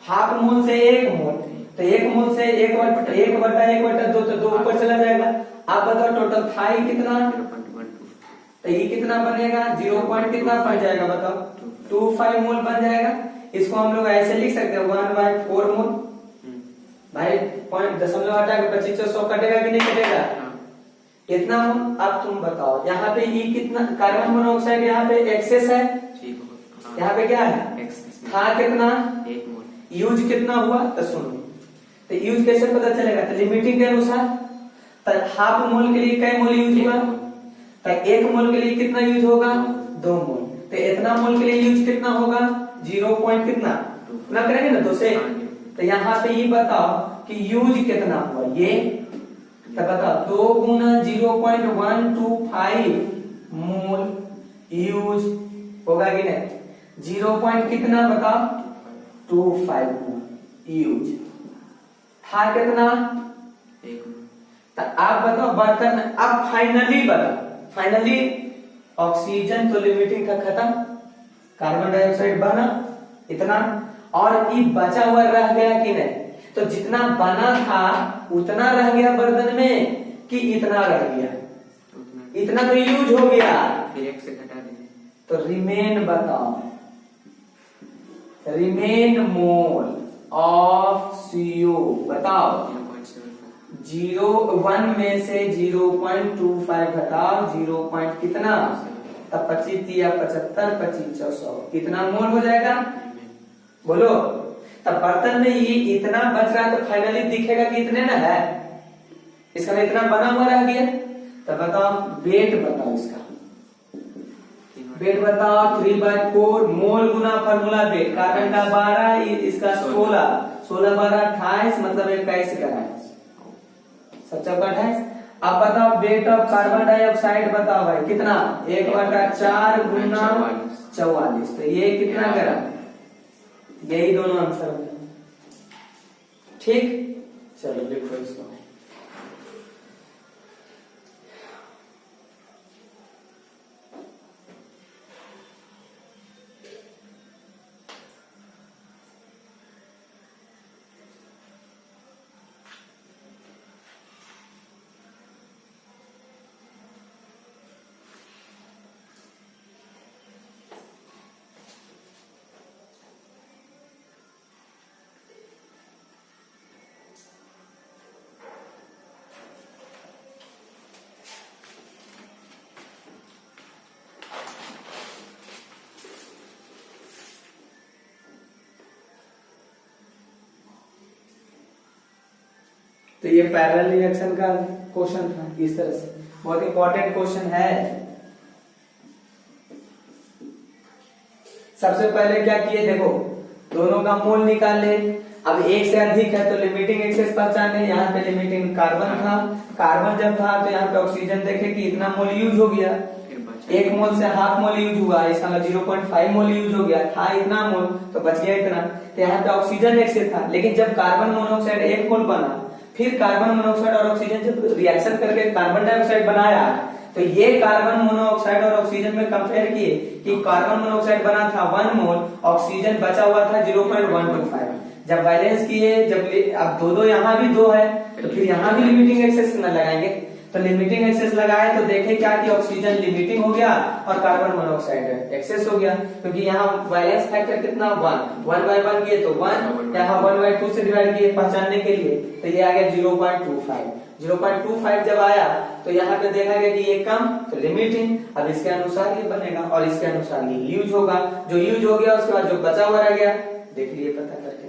हाफ मोल से 1 मोल तो 1 मोल से 1/1/2 तो 2 ऊपर चला जाएगा। आप बताओ टोटल था ये कितना 0.125 तो ये कितना बनेगा 0 पॉइंट कितना बन जाएगा बताओ 25 मोल बन जाएगा। इसको हम लोग ऐसे लिख सकते हैं 1/4 मोल भाई पॉइंट दशमलव हटा के 2500 कटेगा कि नहीं कटेगा कितना मोल। अब तुम बताओ यहाँ पे ये कितना कार्बन मोनोऑक्साइड यहाँ पे एक्सेस है यहाँ पे क्या है था कितना 1 मोल यूज कितना हुआ तो सुनो तो यूज कैसे पता चलेगा तो लिमिटिंग के अनुसार तो हाफ मोल के लिए कई मोल यूज हुआ तो 1 मोल के लिए कितना यूज होगा 2 मोल तो इतना मोल के लिए यूज कितना होगा 0 पॉइंट कितना ना करेंगे ना 2 से तो यहाँ पे ये बताओ कि यूज कितना हुआ ये तो बताओ 2 गुना 0.125 मोल यूज होगा कि नहीं 0 पॉइंट कितना बताओ 25 मोल यूज था कितना 1 तो आप बताओ बर्तन अब फाइनली बताओ फाइनली ऑक्सीजन तो लिमिटिंग का खत्म कार्बन डाइऑक्साइड बना इतना और ये बचा हुआ रह गया कि नहीं तो जितना बना था उतना रह गया बर्तन में कि इतना रह गया इतना तो यूज हो गया फिर 1 से घटा देंगे तो रिमेन बताओ रिमेन मोल ऑफ CO बताओ 1 में से 0.25 घटाओ 0 पॉइंट कितना तब 25 या 75 25 100 कितना मोल हो जाएगा बोलो तब बर्तन में ये इतना बच रहा है तो फाइनली दिखेगा कि इतने ना है इसका इतना बना हुआ रह गया तब बताओ वेट बताओ इसका वेट बताओ 3/4 मोल गुना फार्मूला वेट कार्बन का 12 इसका 16 16 12 28 मतलब 21 का 28 अब बताओ वेट ऑफ कार्बन डाइऑक्साइड बताओ भाई कितना 1/4 गुना 44 तो ये कितना ग्राम यही दोनों आंसर ठीक चलो देखो इसको तो ये पैरेलल रिएक्शन का क्वेश्चन था इस तरह से बहुत इंपॉर्टेंट क्वेश्चन है। सबसे पहले क्या किए देखो दोनों का मोल निकाले अब एक से अधिक है तो लिमिटिंग एक्सेस पहचाने यहाँ पे लिमिटिंग कार्बन था कार्बन जब था तो यहाँ पे ऑक्सीजन देखे कि इतना मोल यूज हो गया 1 मोल से हाफ मोल यूज हुआ इसका 0.5 मोल यूज हो गया था इतना मोल तो बच गया इतना तो यहाँ पे ऑक्सीजन एक्सेस था लेकिन जब कार्बन मोनोऑक्साइड 1 मोल बना फिर कार्बन मोनोऑक्साइड और ऑक्सीजन जब रिएक्शन करके कार्बन डाइऑक्साइड बनाया तो ये कार्बन मोनोऑक्साइड और ऑक्सीजन में कंपेयर किए कि कार्बन मोनोऑक्साइड बना था 1 मोल ऑक्सीजन बचा हुआ था 0.125 जब बैलेंस किए जब अब दो यहाँ भी 2 है तो फिर यहाँ भी लिमिटिंग एक्सेस न लगाएंगे तो लिमिटिंग एक्सेस लगाए तो देखे क्या कि ऑक्सीजन लिमिटिंग हो गया और कार्बन मोनोऑक्साइड एक्सेस हो गया क्योंकि यहाँ बैलेंस फैक्टर कितना 1/1 किए तो 1 यहाँ 1/2 से डिवाइड किए पहचानने के लिए तो ये आ गया 0.25 0.25 जब आया तो यहाँ पे देखा गया कि ये कम, तो लिमिटिंग, अब इसके अनुसार ये बनेगा और इसके अनुसार ये यूज होगा। जो यूज हो गया उसके बाद जो बचा हुआ रह गया देख लिए पता करके।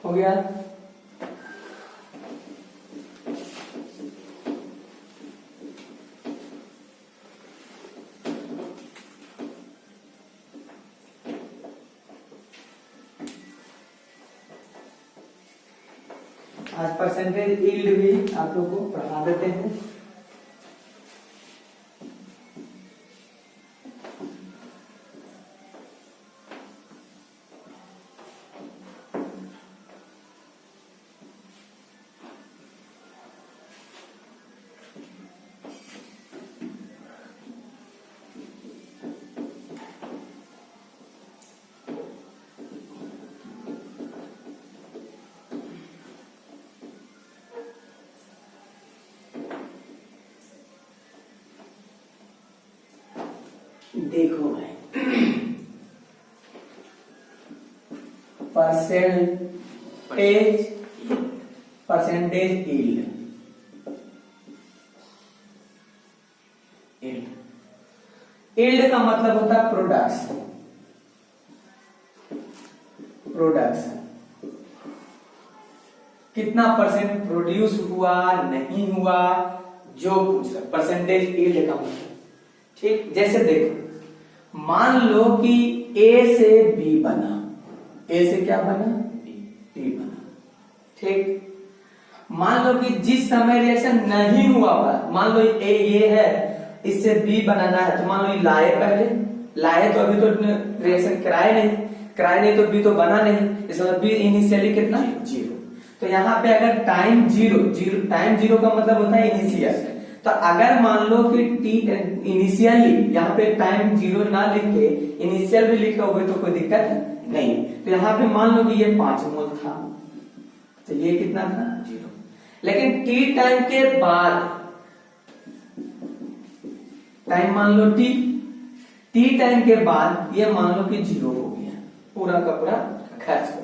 हो गया। आज परसेंटेज यील्ड भी आप लोगों को पढ़ा देते हैं। देखो भाई, परसेंटेज यील्ड, यील्ड का मतलब होता है प्रोडक्शन। कितना परसेंट प्रोड्यूस हुआ नहीं हुआ जो पूछ रहा, परसेंटेज यील्ड का मतलब। ठीक, जैसे देखो मान लो कि ए से बी बना, ए से क्या बना, बी बना। ठीक, मान लो कि जिस समय रिएक्शन नहीं हुआ, मान लो ए ये है, इससे बी बनाना है, तो मान लो लाए, पहले लाए तो अभी तो रिएक्शन कराए नहीं तो बी तो बना नहीं, इसका मतलब बी इनिशियली कितना, 0। तो यहाँ पे अगर टाइम जीरो का मतलब होता है इनिशियल, तो अगर मान लो कि इनिशियली यहाँ पे टाइम 0 ना लिख के इनिशियल भी लिखे हुए तो कोई दिक्कत नहीं। तो यहाँ पे मान लो कि ये 5 मोल था, तो ये कितना था, 0। लेकिन टी टाइम के बाद, टाइम मान लो टी टाइम के बाद ये मान लो कि 0 हो गया, पूरा का पूरा खर्च हो गया।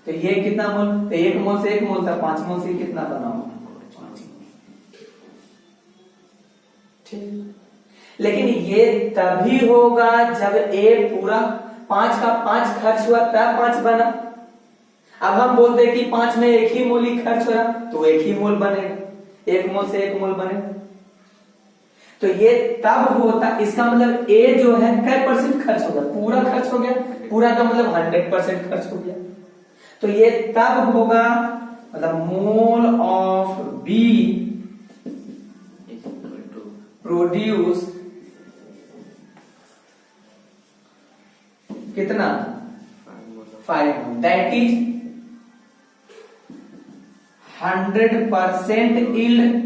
तो ये कितना मोल, तो 1 मोल से 1 मोल था, 5 मोल से कितना बना होगा, 5। ठीक, लेकिन ये तभी होगा जब ए पूरा 5 का 5 खर्च हुआ तब 5 बना। अब हम बोलते हैं कि 5 में 1 ही मोल ही खर्च हुआ तो 1 ही मोल बनेगा, 1 मोल से 1 मोल बनेगा। तो ये तब होता, इसका मतलब ए जो है कै परसेंट खर्च हो गया, पूरा खर्च हो गया, पूरा का मतलब 100% खर्च हो गया। तो ये तब होगा, मतलब मोल ऑफ बी प्रोड्यूस कितना, 5 मोल, दैट इज 100% यील्ड।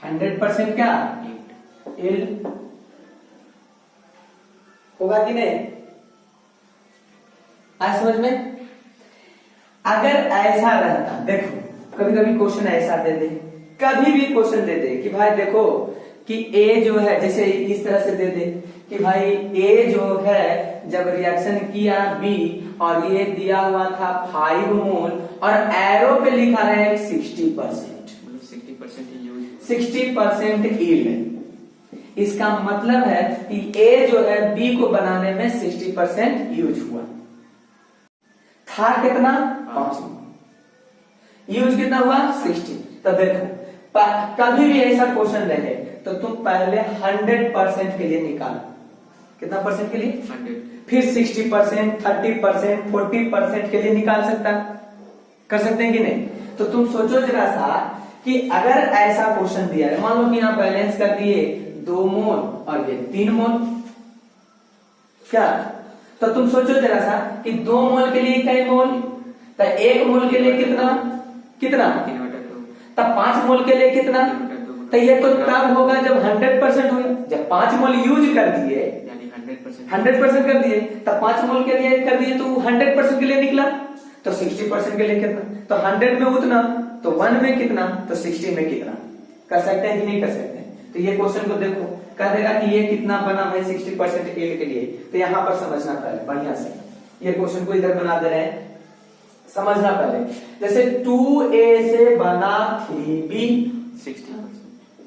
100% क्या यील्ड होगा कि नहीं, आज समझ में। अगर ऐसा रहता, देखो कभी कभी क्वेश्चन ऐसा दे दे, कभी भी क्वेश्चन दे दे कि भाई देखो कि ए जो है, जैसे इस तरह से दे दे कि भाई ए जो है जब रिएक्शन किया बी और ये दिया हुआ था 5 मोल और एरो पे लिखा है 60%, 60% यील्ड। इसका मतलब है कि ए जो है बी को बनाने में 60% यूज हुआ था, कितना 5 मोल, यूज कितना हुआ 60। तो देखो कभी भी ऐसा क्वेश्चन रहे तो तुम पहले 100% के लिए निकालो, कितना परसेंट के लिए 100, फिर 60%, 30%, 40% के लिए निकाल सकता, कर सकते हैं कि नहीं। तो तुम सोचो जरा सा कि अगर ऐसा क्वेश्चन दिया है, मान लो कि यहाँ बैलेंस कर दिए 2 मोल और ये 3 मोल, क्या तो तुम सोचो जरा सा कि 2 मोल के लिए कई मोल, तो 1 मोल के लिए कितना कितना, 3/2 तब 5 मोल के लिए कितना, 3/2 तो ये तो तब होगा जब 100% हुए। जब 5 मोल यूज कर दिए, यानी 100%। 100% कर दिए, तब 5 मोल के लिए कर दिए तो 100% के लिए निकला, तो 60% के लिए कितना, तो 100 में उतना, तो 1 में कितना, तो 60 में कितना। कर सकते हैं कि नहीं कर सकते हैं? तो ये क्वेश्चन को देखो, कह देगा कि ये कितना बना भाई 60% एल के लिए, तो यहां पर समझना पहले बढ़िया से, ये क्वेश्चन को इधर बना दे रहे हैं, समझना पहले। जैसे 2a से बना 3b 60%।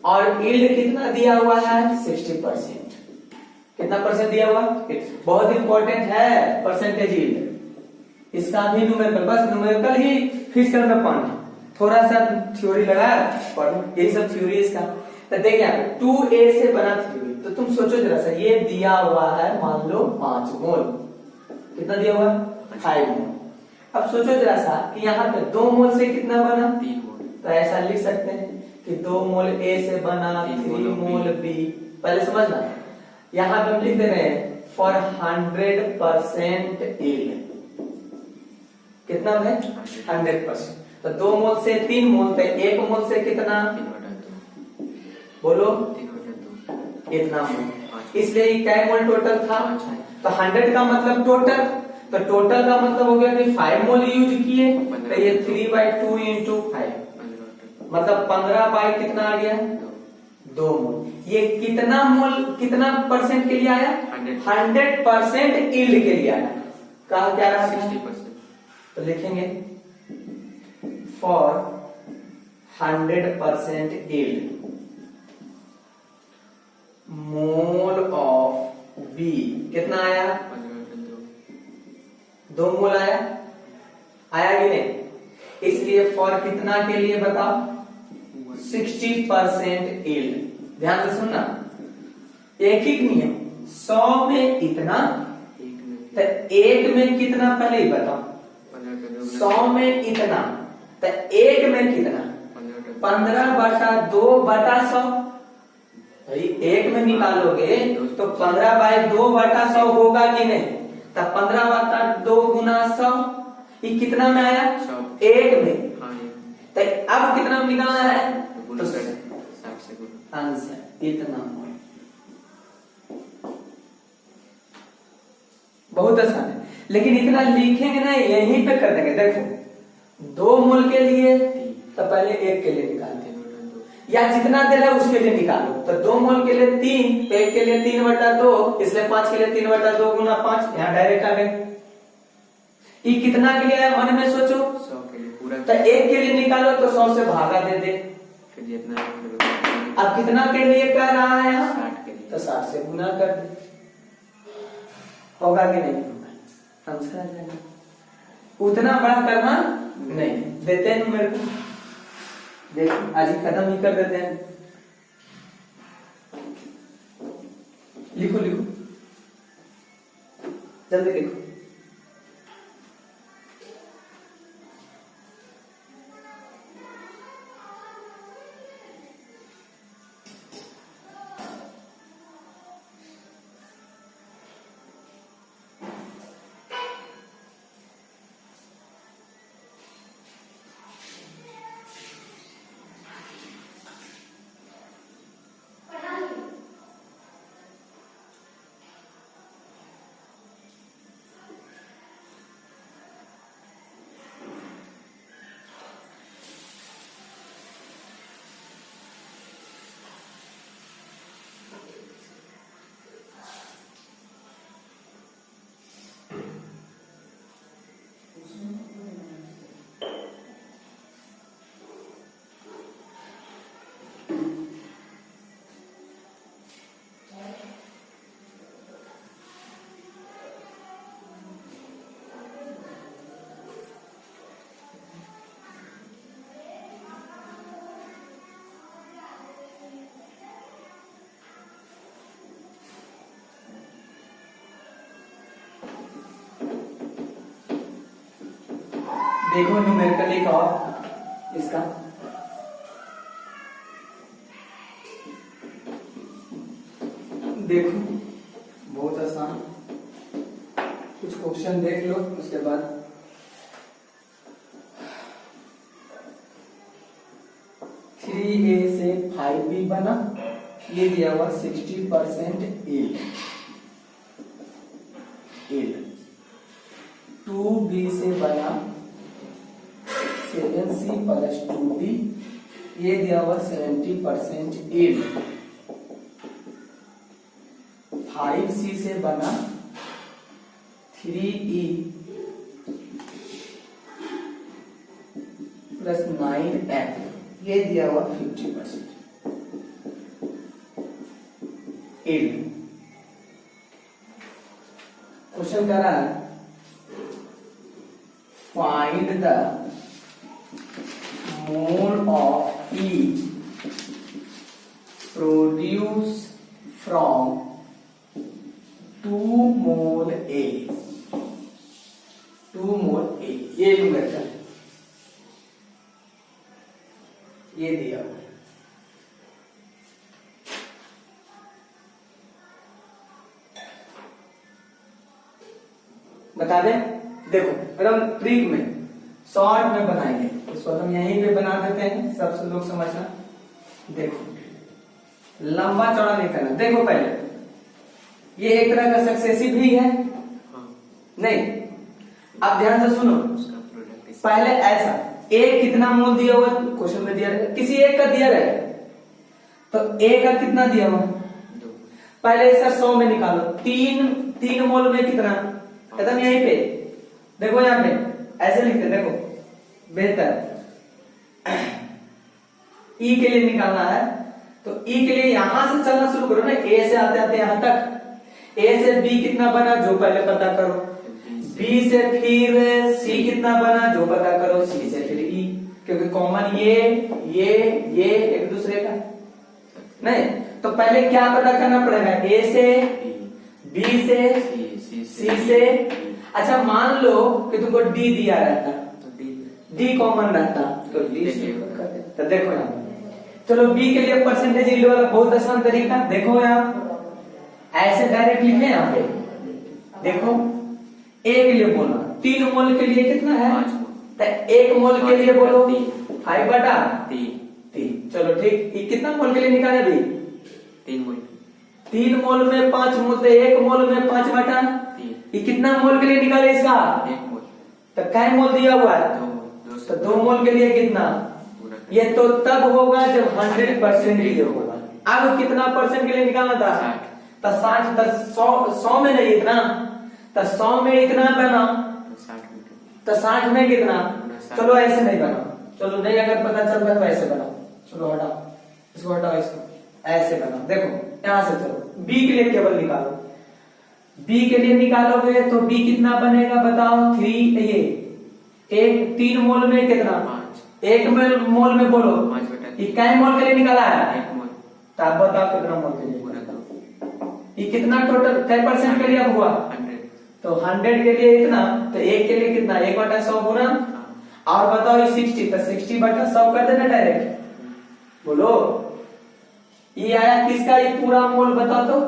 और यील्ड कितना दिया हुआ है 60%, कितना परसेंट दिया हुआ, बहुत इंपॉर्टेंट है परसेंटेज यील्ड, इसका भी न्यूमेरिकल, बस न्यूमेरिकल ही फिजिकल में पढ़ना, थोड़ा सा थ्योरी लगा पढ़ो, यही सब थ्योरी इसका। तो देखिए 2a से बना 3b, तो तुम सोचो जरा सा, ये दिया हुआ है मान लो 5 मोल, कितना दिया हुआ 5 मोल। अब सोचो जरा सा कि यहाँ पे 2 मोल से कितना बना 3 मोल, तो ऐसा लिख सकते हैं कि 2 मोल a से बना 3 मोल b, पहले समझना, यहाँ पे हम लिख दे रहे हैं फॉर 100% यील्ड, कितना है 100%, तो 2 मोल से 3 मोल, तो 1 मोल से कितना 3/2 बोलो 3/2 इतना मोल, इसलिए क्या मोल टोटल था, 5 है। तो 100 का मतलब टोटल, तो टोटल का मतलब हो गया कि 5 मोल यूज किए, तो ये 3/2 इंटू 5, 15/2 मतलब 15 बाई कितना आ गया 2 मोल। ये कितना मोल कितना परसेंट के लिए आया 100% यील्ड के लिए आया, कहा क्या रहा 60%। तो लिखेंगे for 100% yield mole of B कितना आया 2 मोल आया, आया कि नहीं, इसलिए फॉर कितना के लिए बताओ 60% यील्ड। ध्यान से सुनना, एक ही नियम, 100 में इतना, तो 1 में कितना पहले ही बताओ, 100 में इतना, तो 1 में कितना 15/2/100, भाई 1 में निकालोगे तो 15/2/100 होगा कि नहीं, तब 15/2 गुना 100, ये कितना में आया 1 में, तो अब कितना में निकालना है, तो आंसर इतना मोल। बहुत आसान है, लेकिन इतना लिखेंगे ना, यहीं पे कर देंगे। देखो 2 मोल के लिए तो पहले 1 के लिए निकालते, या जितना दे रहा है उसके लिए निकालो, तो 2 मोल के लिए 3, 1 के लिए 3/2, इसलिए 5 के लिए 3/2 गुना 5, यहाँ डायरेक्ट आ गए। ये कितना के लिए आया मन में सोचो, 100 के लिए पूरा, तो 1 के लिए निकालो तो 100 से भागा दे दे, फिर जितना अब कितना के लिए कर रहा है यहाँ 60 के लिए, तो 60 से गुना कर दे, होगा कि नहीं होगा, आंसर आ जाएगा। उतना बड़ा करना नहीं, देते हैं मेरे को, देखो आज ही खत्म ही कर देते हैं, लिखो लिखो जल्दी लिखो। देखो न्यूमेरिकल एक और इसका देखो बहुत आसान, कुछ क्वेश्चन देख लो उसके बाद। 3a से 5b बना, ये दिया हुआ 60% yield। 2b से बना 7c प्लस 2b, ये दिया हुआ 70% yield। 5c से बना 3e प्लस 9f, ये दिया हुआ 50% yield। क्वेश्चन कह रहा है find the mole of E produce from 2 mole A। 2 mole A ये न्यूमेरिकल है, ये दिया हुआ है। बता दें, देखो एकदम ट्रिक में शॉर्ट में बनाएंगे, इसको हम यहीं पे बना देते हैं, सब लोग समझना। देखो लंबा चौड़ा नहीं करना। देखो पहले ये एक तरह का सक्सेसिव भी है, नहीं, अब ध्यान से सुनो। पहले ऐसा ए कितना मोल दिया हुआ क्वेश्चन में दिया रहेगा, किसी एक का दिया रहेगा, तो ए का कितना दिया हुआ, पहले इसका 100 में निकालो। 3 मोल में कितना, खत्म यहीं पे। देखो यहाँ पे ऐसे लिखते, देखो बेहतर ई के लिए निकालना है, तो ई के लिए यहां से चलना शुरू करो ना, ए से आते आते यहां तक। ए से बी कितना बना जो पहले पता करो, बी से फिर सी कितना बना जो पता करो, सी से फिर ई, क्योंकि कॉमन ये एक दूसरे का नहीं, तो पहले क्या पता करना पड़ेगा, ए से बी से सी से। अच्छा मान लो कि तुमको डी दिया रहता, डी कॉमन रहता, तो डी से तो देखो यहाँ, चलो बी के लिए परसेंटेज यील्ड वाला बहुत आसान तरीका, देखो यहाँ ऐसे डायरेक्ट लिखे यहाँ पे। देखो ए के लिए बोलना, 3 मोल के लिए कितना है, 1 मोल के लिए बोलो 5/3। चलो ठीक, ये कितना मोल के लिए निकाले भी, 3 मोल में 5 मोल, तो 1 मोल में 5/3। ये कितना मोल के लिए निकाले इसका, 1 मोल। तो क्या मोल दिया हुआ है, तो 2 मोल के लिए कितना, ये तो तब होगा जब 100% के लिए होगा। अब कितना परसेंट के लिए निकालना था, तो 60, 100 में नहीं इतना, तो 100 में इतना बना, तो 60 में कितना, चलो ऐसे नहीं बनाओ, चलो नहीं अगर पता चल रहा तो ऐसे बनाओ, चलो हटाओ इसको, हटाओ इसको, ऐसे बनाओ। देखो यहां से चलो बी के लिए केवल निकालो, बी के लिए निकालोगे तो बी कितना बनेगा बताओ, 3 ये 3 मोल में कितना, 1 मोल में बोलो 5/3। ये कै मोल के लिए निकाला है, 1 मोल, तो आप बताओ कितना मोल के लिए, ये कितना टोटल कै परसेंट के लिए अब हुआ, 100, तो 100 के लिए इतना, तो 1 के लिए कितना, 1/100 गुना, और बताओ ये 60, तो 60/100 कर देना डायरेक्ट, बोलो ये आया किसका, ये पूरा मोल बताओ तो,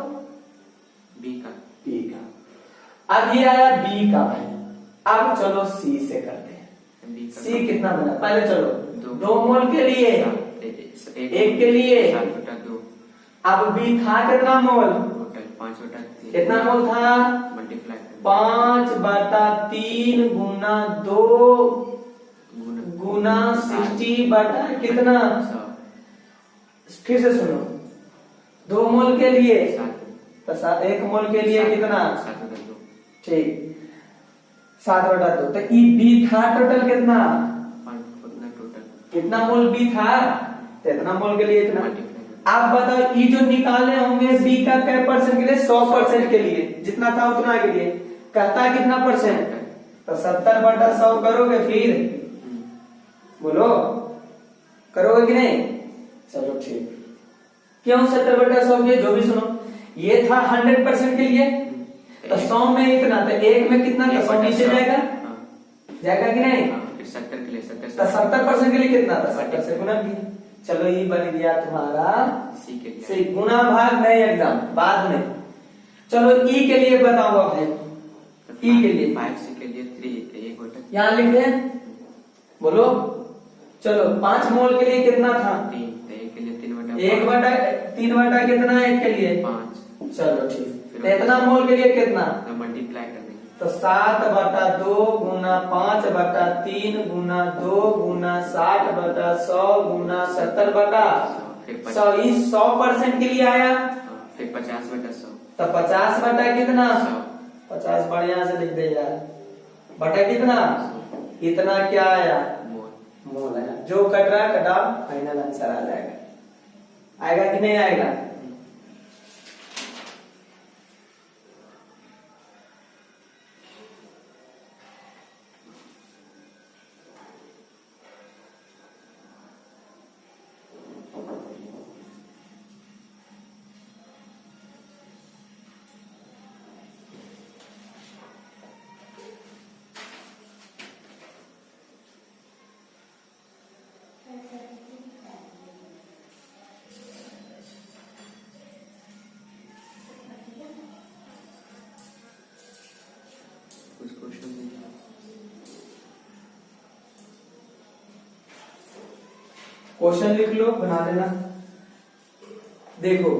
बी का। अब ये आया बी का भाई, अब चलो सी से करते हैं। सी कितना बना, पहले चलो 2 मोल के लिए, 1 के लिए, अब बी था कितना मोल, टोटल 5/3। कितना मोल था, मल्टीप्लाई 5/3 गुना 2 गुना 60 बटा कितना, फिर से सुनो, 2 मोल के लिए, तो 1 मोल के लिए कितना, ठीक 7/2। तो ई बी था टोटल कितना, कितना मोल बी था, तो इतना मोल के लिए इतना। आप बताओ ये जो निकाले होंगे बी का क्या परसेंट के लिए, 100% के लिए, जितना था उतना के लिए, कहता है कितना परसेंट, तो 70/100 करोगे, फिर बोलो करोगे कि नहीं, चलो ठीक। क्यों 70/100 के, जो भी सुनो, ये था 100% के लिए, तो 100 में इतना, तो 1 में कितना, तो 100 नीचे जाएगा, जाएगा कि नहीं, 70 के लिए, तो 70% के लिए कितना था, 70 से गुना किया, चलो ये बन गया तुम्हारा सी के लिए सी। गुना भाग नहीं एकदम बाद में। चलो ई के लिए बताओ अब है, ई के लिए 5 सी के लिए 3 1 बटा यहाँ लिख दे, बोलो। चलो 5 मोल के लिए कितना था? 3, तो 1 के लिए 3 बटा 1 बटा 3 बटा कितना है 1 के लिए? 5। चलो ठीक। तो इतना मोल के लिए कितना? तो मल्टीप्लाई कर देंगे, तो 7 बटा 2 गुना 5 बटा 3 गुना 2 गुना 60 बटा 100 गुना 70 बटा फिर 100। ये 100% के लिए आया। फिर 50 बटा 100, तो 50 बटा कितना? 100 50 बढ़िया से लिख दे यार। बटा कितना? इतना क्या आया? मोल। मोल आया। जो कट रहा है कटा, फाइनल आंसर आ जाएगा। आएगा कि नहीं आएगा? कुछ क्वेश्चन क्वेश्चन लिख लो, बना देना। देखो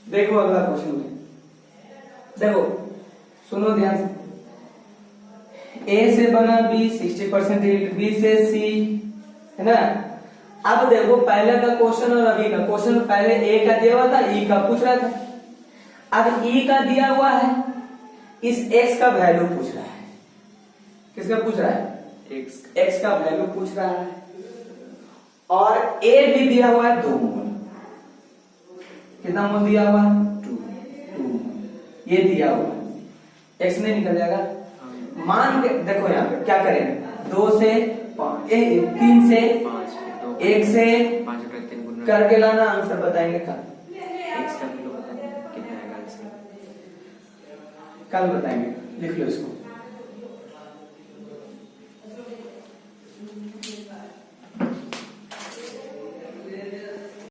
देखो अगला क्वेश्चन में, देखो सुनो ध्यान से। ए से बना बी 60% हीट, बी से सी, है ना। अब देखो पहले का क्वेश्चन और अभी का क्वेश्चन, पहले ए का दिया हुआ था, ई का पूछ रहा था। अब ई का दिया हुआ है, इस एक्स का वैल्यू पूछ रहा है। किसका पूछ रहा है? एक्स का वैल्यू पूछ रहा है। और ए भी दिया हुआ है 2 मोल। कितना मोल दिया हुआ है? 2 मोल। ये दिया हुआ है, एक्स नहीं निकल जाएगा। मान के देखो यहाँ पे क्या करेंगे, 2 से 5, 3 से 5, 1 से 5 बटा 3 गुना करके लाना, आंसर बताएंगे कल। एक्स का वैल्यू बता दें कितना आएगा आंसर। कल बताएंगे, लिख लो इसको।